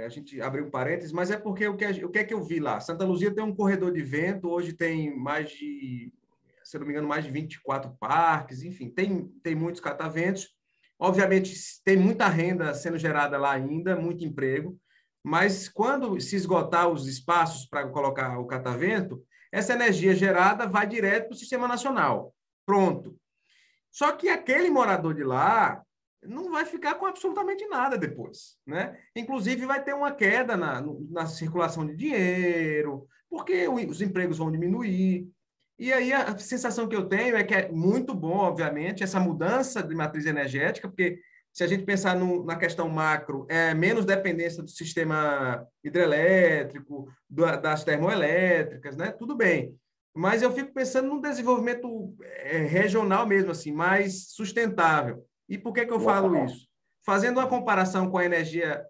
a gente abriu um parênteses, mas é porque o que é que eu vi lá? Santa Luzia tem um corredor de vento, hoje tem mais de, se eu não me engano, mais de 24 parques, enfim, tem muitos cataventos. Obviamente, tem muita renda sendo gerada lá ainda, muito emprego, mas quando se esgotar os espaços para colocar o catavento, essa energia gerada vai direto para o sistema nacional. Pronto. Só que aquele morador de lá não vai ficar com absolutamente nada depois, né? Inclusive vai ter uma queda na circulação de dinheiro, porque os empregos vão diminuir. E aí a sensação que eu tenho é que é muito bom, obviamente, essa mudança de matriz energética, porque se a gente pensar na questão macro, é menos dependência do sistema hidrelétrico, das termoelétricas, né? Tudo bem. Mas eu fico pensando num desenvolvimento regional mesmo, assim, mais sustentável. E por que eu falo isso? Fazendo uma comparação com a energia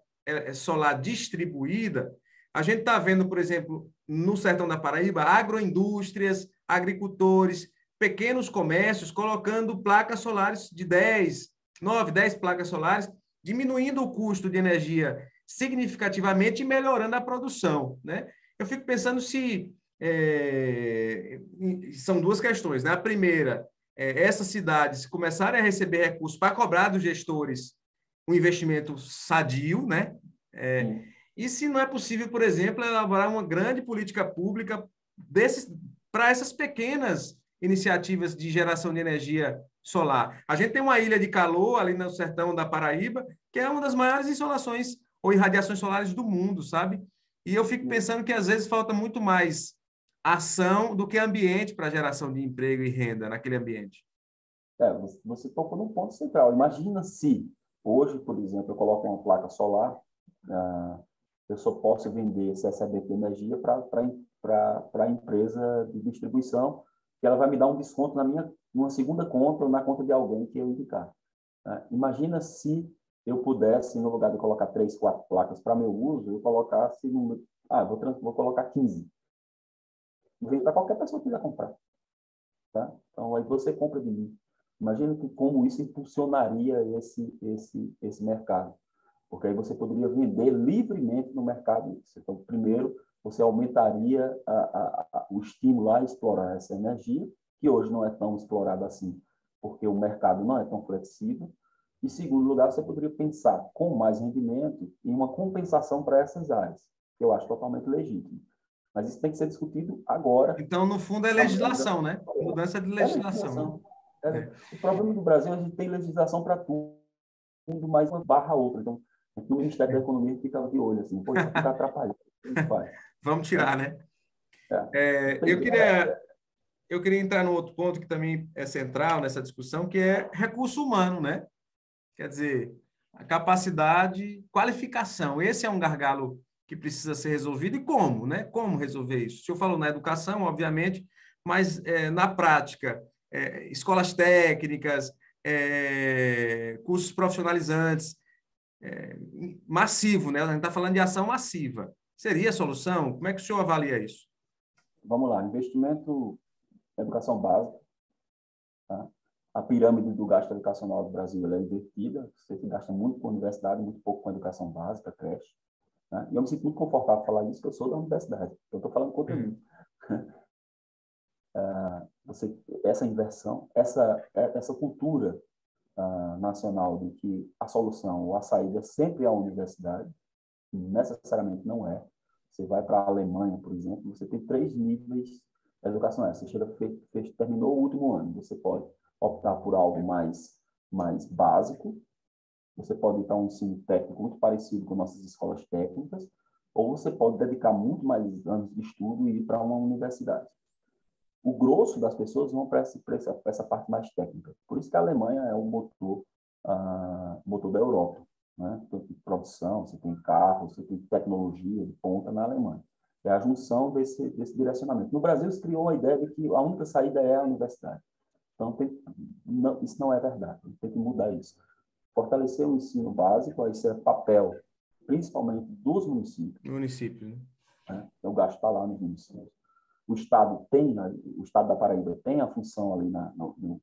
solar distribuída, a gente está vendo, por exemplo, no sertão da Paraíba, agroindústrias, agricultores, pequenos comércios colocando placas solares de 9, 10 placas solares, diminuindo o custo de energia significativamente e melhorando a produção, né? Eu fico pensando se são duas questões, né? A primeira, essas cidades começarem a receber recursos para cobrar dos gestores um investimento sadio, né? E se não é possível, por exemplo, elaborar uma grande política pública para essas pequenas iniciativas de geração de energia solar. A gente tem uma ilha de calor ali no sertão da Paraíba, que é uma das maiores insolações ou irradiações solares do mundo, sabe? E eu fico pensando que às vezes falta muito mais ação do que ambiente para geração de emprego e renda naquele ambiente. Você tocou num ponto central. Imagina se hoje, por exemplo, eu coloco uma placa solar, eu só posso vender esse SABP de energia para a empresa de distribuição, que ela vai me dar um desconto numa segunda conta ou na conta de alguém que eu indicar. Imagina se eu pudesse, no lugar de colocar 3, 4 placas para meu uso, eu colocasse, vou colocar 15. Vem para qualquer pessoa que quiser comprar. Tá? Então, aí você compra de mim. Imagina como isso impulsionaria esse mercado. Porque aí você poderia vender livremente no mercado. Então, primeiro, você aumentaria o estímulo a explorar essa energia, que hoje não é tão explorada assim, porque o mercado não é tão flexível. Em segundo lugar, você poderia pensar com mais rendimento em uma compensação para essas áreas, que eu acho totalmente legítimo. Mas isso tem que ser discutido agora. Então, no fundo, é legislação, né? Mudança de É legislação, legislação. É. né? O problema do Brasil é que a gente tem legislação para tudo, mais uma barra outra. Então, no Ministério da Economia, a gente ficava de olho, assim, pô, isso aqui está atrapalhando. O que a gente faz? Vamos tirar, né? É. Eu queria entrar no outro ponto que também é central nessa discussão, que é recurso humano, né? Quer dizer, a capacidade, qualificação. Esse é um gargalo que precisa ser resolvido. E como, né? Como resolver isso? O senhor falou na educação, obviamente, mas na prática, escolas técnicas, cursos profissionalizantes, massivo, né? A gente está falando de ação massiva. Seria a solução? Como é que o senhor avalia isso? Vamos lá, investimento em educação básica. Tá? A pirâmide do gasto educacional do Brasil é invertida. Você gasta muito com a universidade, muito pouco com a educação básica, creche. Né? E eu me sinto muito confortável falar isso, porque eu sou da universidade. Eu estou falando contra mim. Essa inversão, essa cultura nacional de que a solução ou a saída sempre é a universidade, necessariamente não é. Você vai para a Alemanha, por exemplo, você tem 3 níveis educacionais. Você chega, terminou o último ano, você pode optar por algo mais básico, você pode ir para um ensino técnico muito parecido com nossas escolas técnicas, ou você pode dedicar muito mais anos de estudo e ir para uma universidade. O grosso das pessoas vão para essa parte mais técnica. Por isso que a Alemanha é o motor da Europa. Né? Então, tem produção, você tem carro, você tem tecnologia de ponta na Alemanha. É a junção desse direcionamento. No Brasil, se criou a ideia de que a única saída é a universidade. Então, isso não é verdade. Tem que mudar isso. Fortalecer o ensino básico, aí isso é papel, principalmente dos municípios. Município, né? Então, o gasto está lá nos municípios. O Estado da Paraíba tem a função ali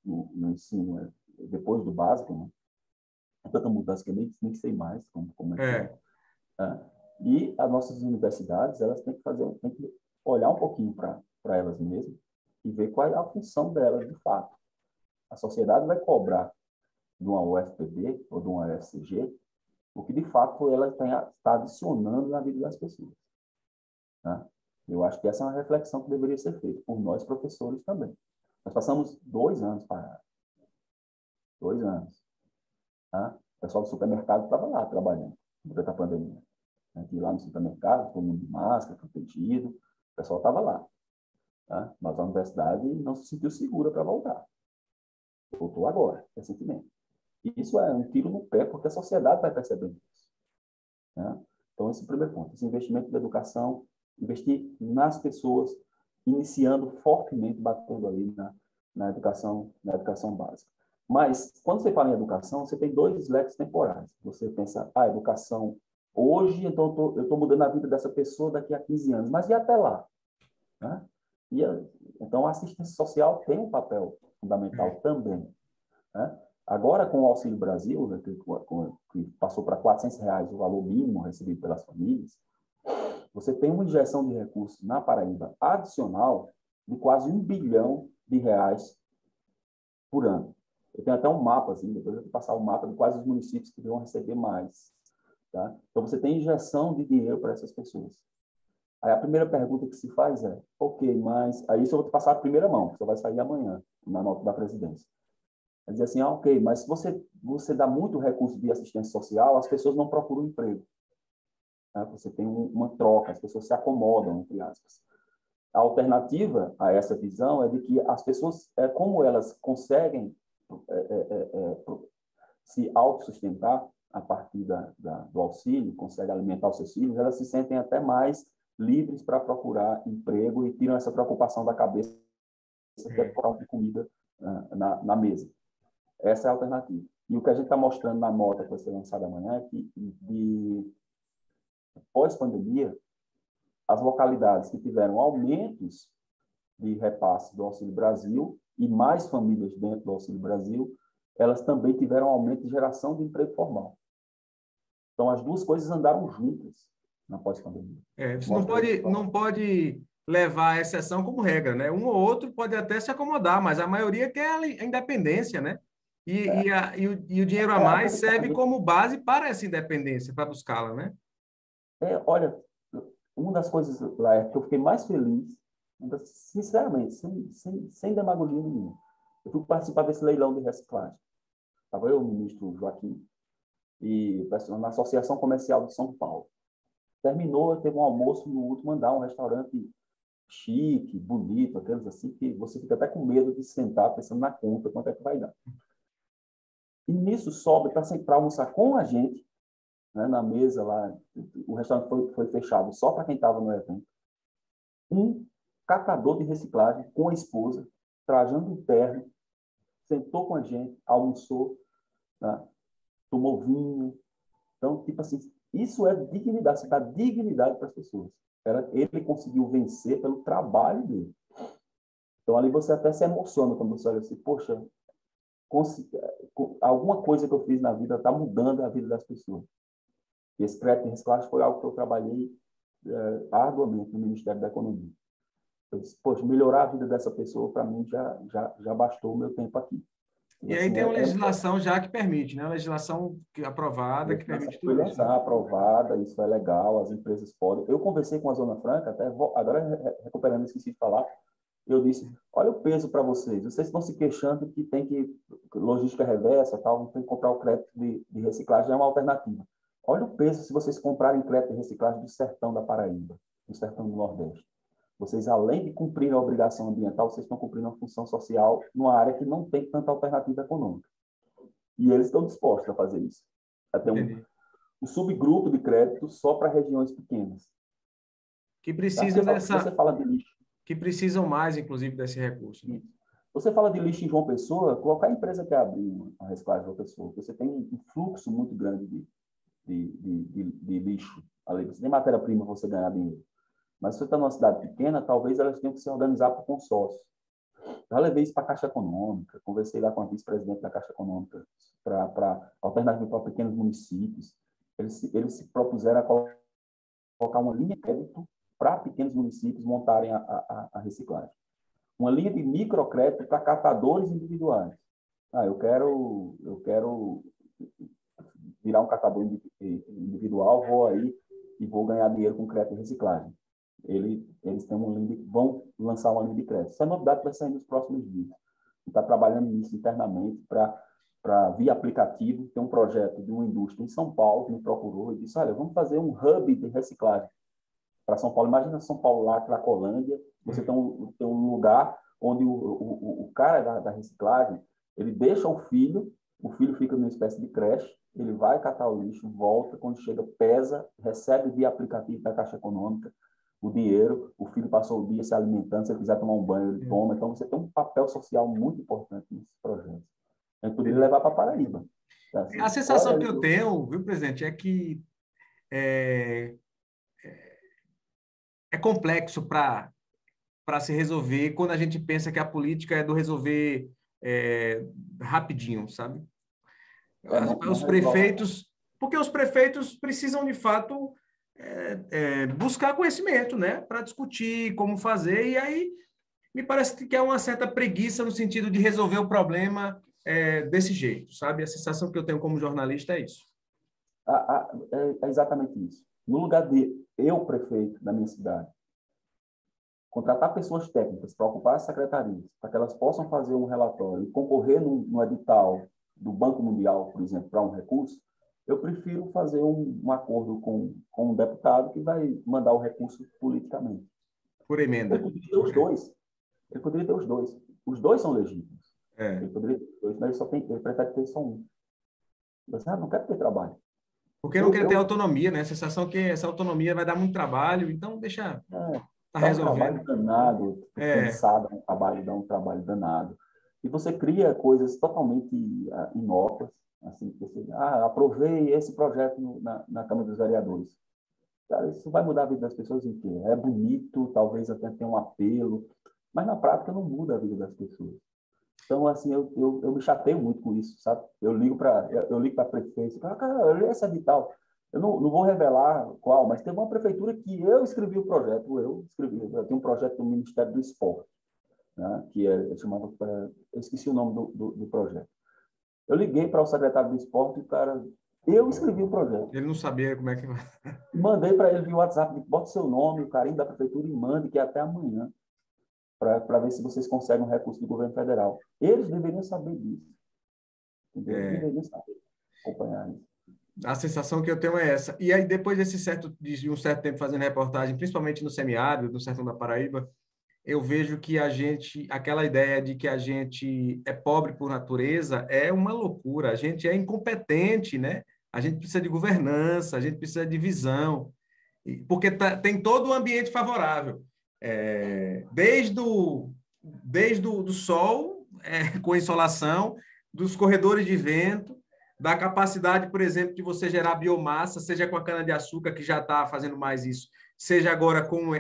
no ensino, depois do básico, né? É tanta mudança que eu nem sei mais como é que é. E as nossas universidades, elas têm que olhar um pouquinho para elas mesmas e ver qual é a função delas de fato. A sociedade vai cobrar de uma UFPB ou de uma UFCG o que de fato ela está adicionando na vida das pessoas. Né? Eu acho que essa é uma reflexão que deveria ser feita por nós, professores, também. Nós passamos 2 anos parados. 2 anos. Tá? O pessoal do supermercado estava lá trabalhando durante a pandemia. Aqui lá no supermercado, todo mundo de máscara, protegido. O pessoal estava lá. Tá? Mas a universidade não se sentiu segura para voltar. Voltou agora, recentemente. E isso é um tiro no pé, porque a sociedade vai percebendo isso. Né? Então, esse é o primeiro ponto. Esse investimento da educação, investir nas pessoas, iniciando fortemente, batendo ali na educação básica. Mas, quando você fala em educação, você tem 2 leques temporais. Você pensa, educação hoje, então eu estou mudando a vida dessa pessoa daqui a 15 anos. Mas e até lá? Né? Então, a assistência social tem um papel fundamental também. Né? Agora, com o Auxílio Brasil, né, que passou para R$ 400 o valor mínimo recebido pelas famílias, você tem uma injeção de recursos na Paraíba adicional de quase R$ 1 bilhão por ano. Eu tenho até um mapa, assim, depois eu vou passar o mapa de quais os municípios que vão receber mais. Tá? Então, você tem injeção de dinheiro para essas pessoas. Aí a primeira pergunta que se faz é, ok, mas... Aí isso eu vou te passar a primeira mão, que só vai sair amanhã, na nota da presidência. Vai dizer assim, ok, mas se você dá muito recurso de assistência social, as pessoas não procuram emprego. Tá? Você tem uma troca, as pessoas se acomodam, entre aspas. A alternativa a essa visão é de que as pessoas, como elas conseguem se autossustentar a partir do auxílio, conseguem alimentar os seus filhos, elas se sentem até mais livres para procurar emprego e tiram essa preocupação da cabeça que é falta de comida na mesa. Essa é a alternativa. E o que a gente está mostrando na nota que vai ser lançada amanhã é que, pós-pandemia, as localidades que tiveram aumentos de repasse do Auxílio Brasil e mais famílias dentro do Auxílio Brasil, elas também tiveram aumento de geração de emprego formal. Então, as duas coisas andaram juntas. na pós-pandemia. Você não pode levar a exceção como regra, né? Um ou outro pode até se acomodar, mas a maioria quer a independência, né? E o dinheiro a mais serve como base para essa independência, para buscá-la, né? Olha, uma das coisas lá é que eu fiquei mais feliz, sinceramente, sem demagogia nenhuma. Eu fui participar desse leilão de reciclagem. Estava eu, o ministro Joaquim, e na Associação Comercial de São Paulo. Terminou, teve um almoço no último andar, um restaurante chique, bonito, aqueles assim, que você fica até com medo de sentar pensando na conta, quanto é que vai dar. E nisso sobe para almoçar com a gente, né, na mesa lá, o restaurante foi fechado só para quem estava no evento, um catador de reciclagem com a esposa, trajando um terno, sentou com a gente, almoçou, né, tomou vinho. Então, tipo assim, isso é dignidade, você dá dignidade para as pessoas. Ele conseguiu vencer pelo trabalho dele. Então, ali você até se emociona quando você olha assim, poxa, alguma coisa que eu fiz na vida está mudando a vida das pessoas. E esse crédito de reciclagem foi algo que eu trabalhei arduamente no Ministério da Economia. Eu disse, poxa, melhorar a vida dessa pessoa, para mim, já bastou o meu tempo aqui. E aí assim, tem uma legislação já que permite, né? Uma legislação aprovada que permite tudo isso. Foi aprovada, isso é legal, as empresas podem. Eu conversei com a Zona Franca, até agora recuperando, esqueci de falar, eu disse, olha o peso para vocês estão se queixando que tem que, logística reversa, tal, tem que comprar o crédito de reciclagem, é uma alternativa. Olha o peso se vocês comprarem crédito de reciclagem do sertão da Paraíba, do sertão do Nordeste. Vocês, além de cumprir a obrigação ambiental, vocês estão cumprindo uma função social numa área que não tem tanta alternativa econômica. E eles estão dispostos a fazer isso. Até um subgrupo de crédito só para regiões pequenas. Que precisam você fala de lixo. Que precisam mais, inclusive, desse recurso. Né? Você fala de lixo em João Pessoa, qualquer empresa que abrir uma reciclagem em João Pessoa, você tem um fluxo muito grande de lixo. Você tem matéria-prima para você ganhar dinheiro. Mas se você está numa cidade pequena, talvez elas tenham que se organizar por consórcio. Já levei isso para a Caixa Econômica, conversei lá com a vice-presidente da Caixa Econômica para alternativa para pequenos municípios. Eles se propuseram a colocar uma linha de crédito para pequenos municípios montarem a reciclagem. Uma linha de microcrédito para catadores individuais. Eu quero virar um catador individual, vou aí e vou ganhar dinheiro com crédito de reciclagem. Eles têm vão lançar uma linha de crédito. Essa novidade vai sair nos próximos dias. Está trabalhando nisso internamente via aplicativo. Tem um projeto de uma indústria em São Paulo que me procurou e disse, olha, vamos fazer um hub de reciclagem para São Paulo. Imagina São Paulo lá, Cracolândia, você tem um lugar onde o cara da reciclagem, ele deixa o filho fica numa espécie de creche, ele vai catar o lixo, volta, quando chega, pesa, recebe via aplicativo da Caixa Econômica o dinheiro, o filho passou o dia se alimentando, se ele quiser tomar um banho, ele toma. Então, você tem um papel social muito importante nesse projeto. A gente poderia levar para Paraíba. Assim, a sensação que eu tenho, viu, presidente, é que é complexo para se resolver quando a gente pensa que a política é do resolver rapidinho, sabe? Os prefeitos, porque os prefeitos precisam, de fato, buscar conhecimento, né, para discutir como fazer, e aí me parece que há uma certa preguiça no sentido de resolver o problema desse jeito, sabe? A sensação que eu tenho como jornalista é isso. É exatamente isso. No lugar de eu, prefeito da minha cidade, contratar pessoas técnicas para ocupar as secretarias, para que elas possam fazer um relatório e concorrer no edital do Banco Mundial, por exemplo, para um recurso, eu prefiro fazer um acordo com um deputado que vai mandar o recurso politicamente. Por emenda. Ele poderia ter os dois. Ele poderia ter os dois. Os dois são legítimos. Ele poderia ter os dois, mas ele prefere ter só um. Você não quer ter trabalho. Porque não quer ter autonomia, né? A sensação que essa autonomia vai dar muito trabalho, então deixa tá resolvendo. Um trabalho danado, pensado, dá um trabalho danado. E você cria coisas totalmente inócuas, assim, você, aprovei esse projeto na Câmara dos Vereadores. Cara, isso vai mudar a vida das pessoas em quê? É bonito, talvez até tenha um apelo, mas na prática não muda a vida das pessoas. Então, assim, eu me chateio muito com isso, sabe? Eu ligo para prefeito, cara, eu li esse edital. Eu não vou revelar qual, mas tem uma prefeitura que eu escrevi o projeto, eu tenho um projeto do Ministério do Esporte, né, que é chamado, eu esqueci o nome do projeto. Eu liguei para o secretário do Esporte e o cara, eu escrevi o projeto. Ele não sabia como é que vai. Mandei para ele via WhatsApp, bota seu nome, o carinho da prefeitura e mande, que é até amanhã, para ver se vocês conseguem um recurso do governo federal. Eles deveriam saber disso. Entendeu? Eles É, deveriam saber, acompanhar isso. a sensação que eu tenho é essa. E aí, depois de um certo tempo fazendo reportagem, principalmente no semiárido, no sertão da Paraíba, eu vejo que aquela ideia de que a gente é pobre por natureza é uma loucura. A gente é incompetente, né? A gente precisa de governança, a gente precisa de visão, porque tem todo o ambiente favorável. Desde do sol, com insolação, dos corredores de vento, da capacidade, por exemplo, de você gerar biomassa, seja com a cana-de-açúcar, que já está fazendo mais isso, seja agora com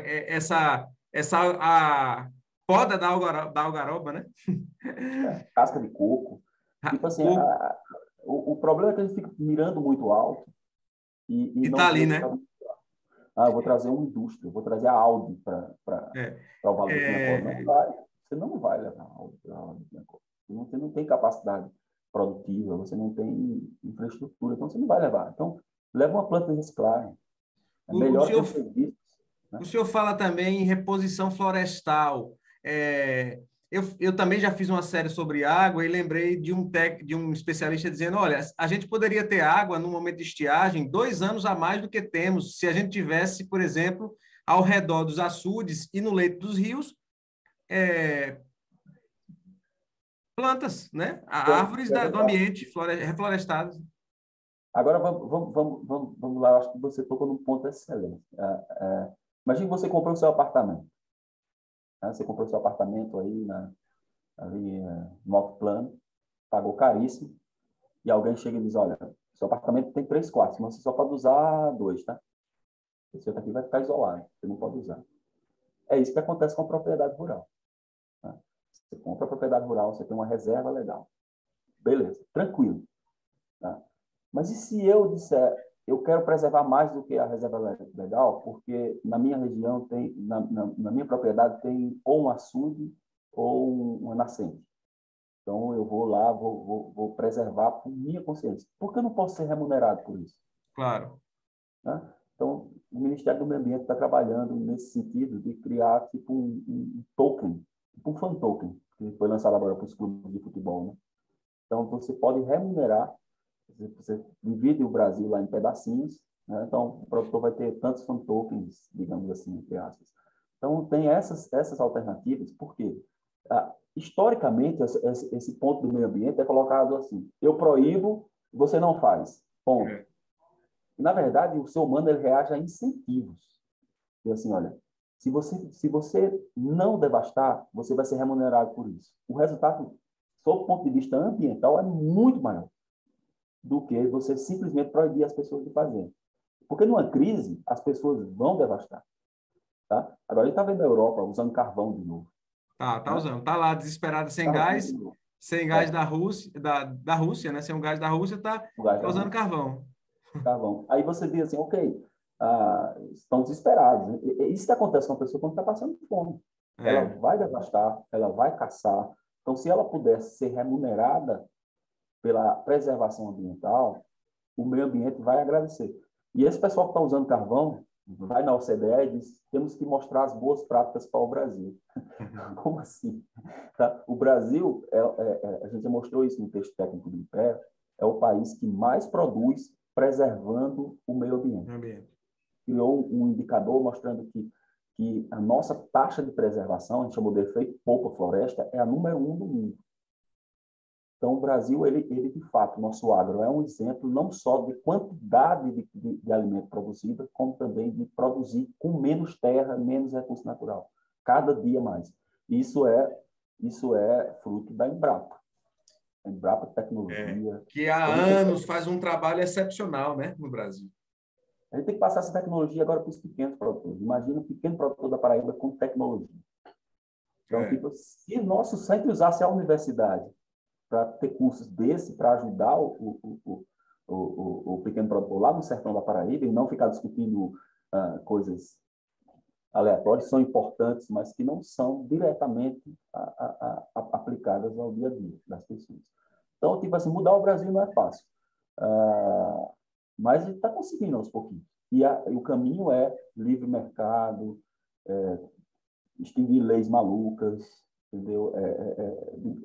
a poda da algaroba, né? Casca de coco. Tipo assim, O, o problema é que a gente fica mirando muito alto e e não tá ali, vê que né? tá. Eu vou trazer uma indústria, eu vou trazer a Audi para É, o Vale do Piancó. Não é, vai. Você não vai levar a Audi para o Vale do Piancó. Você não tem capacidade produtiva, você não tem infraestrutura, então você não vai levar. Então, leva uma planta de reciclagem. É o, o melhor ter senhor um serviço. Né? O senhor fala também em reposição florestal. Eu também já fiz uma série sobre água e lembrei de um especialista dizendo: olha, a gente poderia ter água no momento de estiagem 2 anos a mais do que temos, se a gente tivesse, por exemplo, ao redor dos açudes e no leito dos rios, é, plantas, né? Árvores É do verdade. ambiente, reflorestadas. Agora, vamos lá. Eu acho que você tocou num ponto excelente. Imagine que você comprou o seu apartamento. Né? Você comprou o seu apartamento aí ali no alto plano, pagou caríssimo, e alguém chega e diz: olha, seu apartamento tem 3 quartos, mas você só pode usar 2, tá? Esse outro aqui vai ficar isolado, você não pode usar. É isso que acontece com a propriedade rural. Né? Você compra a propriedade rural, você tem uma reserva legal. Beleza, tranquilo. Tá? Mas e se eu disser, eu quero preservar mais do que a reserva legal, porque na minha região tem, na minha propriedade tem ou um açude ou uma nascente. Então eu vou lá, vou preservar por minha consciência. Por que eu não posso ser remunerado por isso? Claro. Né? Então o Ministério do Meio Ambiente está trabalhando nesse sentido de criar tipo um token, tipo um fan token, que foi lançado agora para os clubes de futebol. Né? Então você pode remunerar. Você divide o Brasil lá em pedacinhos, né? Então o produtor vai ter tantos fan tokens, digamos assim, entre aspas. Então tem essas alternativas, porque historicamente esse ponto do meio ambiente é colocado assim: eu proíbo, você não faz, ponto. É. E, na verdade, o ser humano ele reage a incentivos. E assim, olha, se você não devastar, você vai ser remunerado por isso. O resultado, sob o ponto de vista ambiental, é muito maior do que você simplesmente proibir as pessoas de fazer. Porque numa crise, as pessoas vão devastar. Tá? Agora, a gente está vendo a Europa usando carvão de novo. Tá Né? usando. Tá lá desesperada Carvão de novo. sem gás É, da Rússia, da Rússia, né? Sem o gás da Rússia, o gás tá da usando Rússia. carvão. Carvão. Aí você diz assim, ok, estão desesperados. Né? Isso que acontece com a pessoa quando está passando fome. Ela É, vai devastar, ela vai caçar. Então, se ela pudesse ser remunerada pela preservação ambiental, o meio ambiente vai agradecer. E esse pessoal que está usando carvão, vai na OCDE e diz: temos que mostrar as boas práticas para o Brasil. Como assim? Tá? O Brasil, a gente já mostrou isso no texto técnico do IPE, é o país que mais produz preservando o meio ambiente. ambiente. Criou um indicador mostrando que a nossa taxa de preservação, a gente chamou de efeito poupa-floresta, é a número 1 do mundo. Então, o Brasil, ele de fato, nosso agro é um exemplo não só de quantidade de alimento produzido, como também de produzir com menos terra, menos recurso natural, cada dia mais. Isso é fruto da Embrapa. A Embrapa Tecnologia. Que há A gente tem, anos faz um trabalho excepcional, né, no Brasil. a gente tem que passar essa tecnologia agora para os pequenos produtores. Imagina um pequeno produtor da Paraíba com tecnologia. Então, É, tipo, se nosso centro usasse a universidade para ter cursos desse, para ajudar o pequeno produtor lá no sertão da Paraíba e não ficar discutindo coisas aleatórias, são importantes, mas que não são diretamente aplicadas ao dia a dia das pessoas. Então, tipo assim, mudar o Brasil não é fácil, mas a gente está conseguindo aos pouquinhos. E o caminho é livre mercado, extinguir leis malucas, entendeu?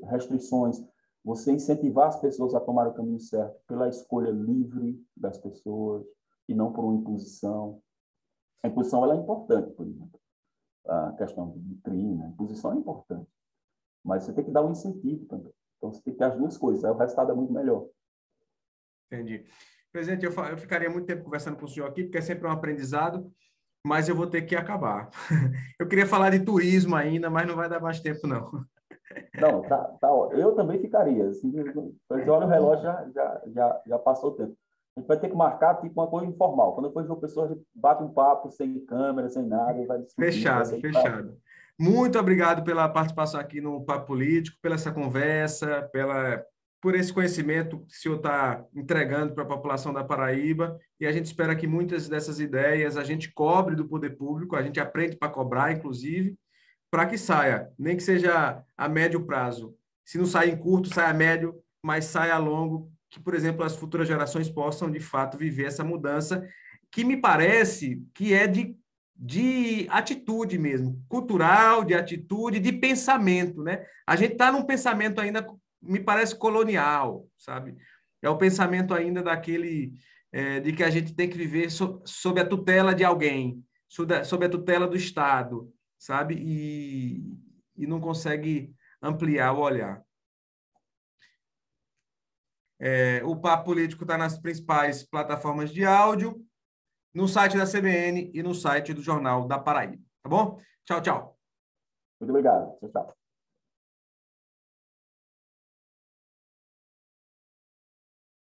Restrições, você incentivar as pessoas a tomar o caminho certo pela escolha livre das pessoas e não por uma imposição. A imposição ela é importante, por exemplo. A questão de vitrine, a imposição é importante, mas você tem que dar um incentivo também. Então, você tem que ter as duas coisas, aí o resultado é muito melhor. Entendi. Presidente, eu ficaria muito tempo conversando com o senhor aqui, porque é sempre um aprendizado, mas eu vou ter que acabar. Eu queria falar de turismo ainda, mas não vai dar mais tempo, não. Não, eu também ficaria. Assim, você olha o relógio, já passou o tempo. A gente vai ter que marcar tipo uma coisa informal. Quando for de uma pessoa, a gente bate um papo sem câmera, sem nada, e vai discutindo. Vai Fechado, ser fechado. Muito obrigado pela participação aqui no Papo Político, pela essa conversa, por esse conhecimento que o senhor está entregando para a população da Paraíba. E a gente espera que muitas dessas ideias a gente cobre do poder público, a gente aprende para cobrar, inclusive, para que saia, nem que seja a médio prazo. Se não sair em curto, saia a médio, mas saia a longo, que, por exemplo, as futuras gerações possam, de fato, viver essa mudança, que me parece que é de atitude mesmo, cultural, de atitude, de pensamento, né? A gente está num pensamento ainda, me parece, colonial, sabe? É o pensamento ainda de que a gente tem que viver sob a tutela de alguém, sob a tutela do Estado, sabe? E não consegue ampliar o olhar. O Papo Político está nas principais plataformas de áudio, no site da CBN e no site do Jornal da Paraíba. Tá bom? Tchau, tchau. Muito obrigado. Tchau, tchau.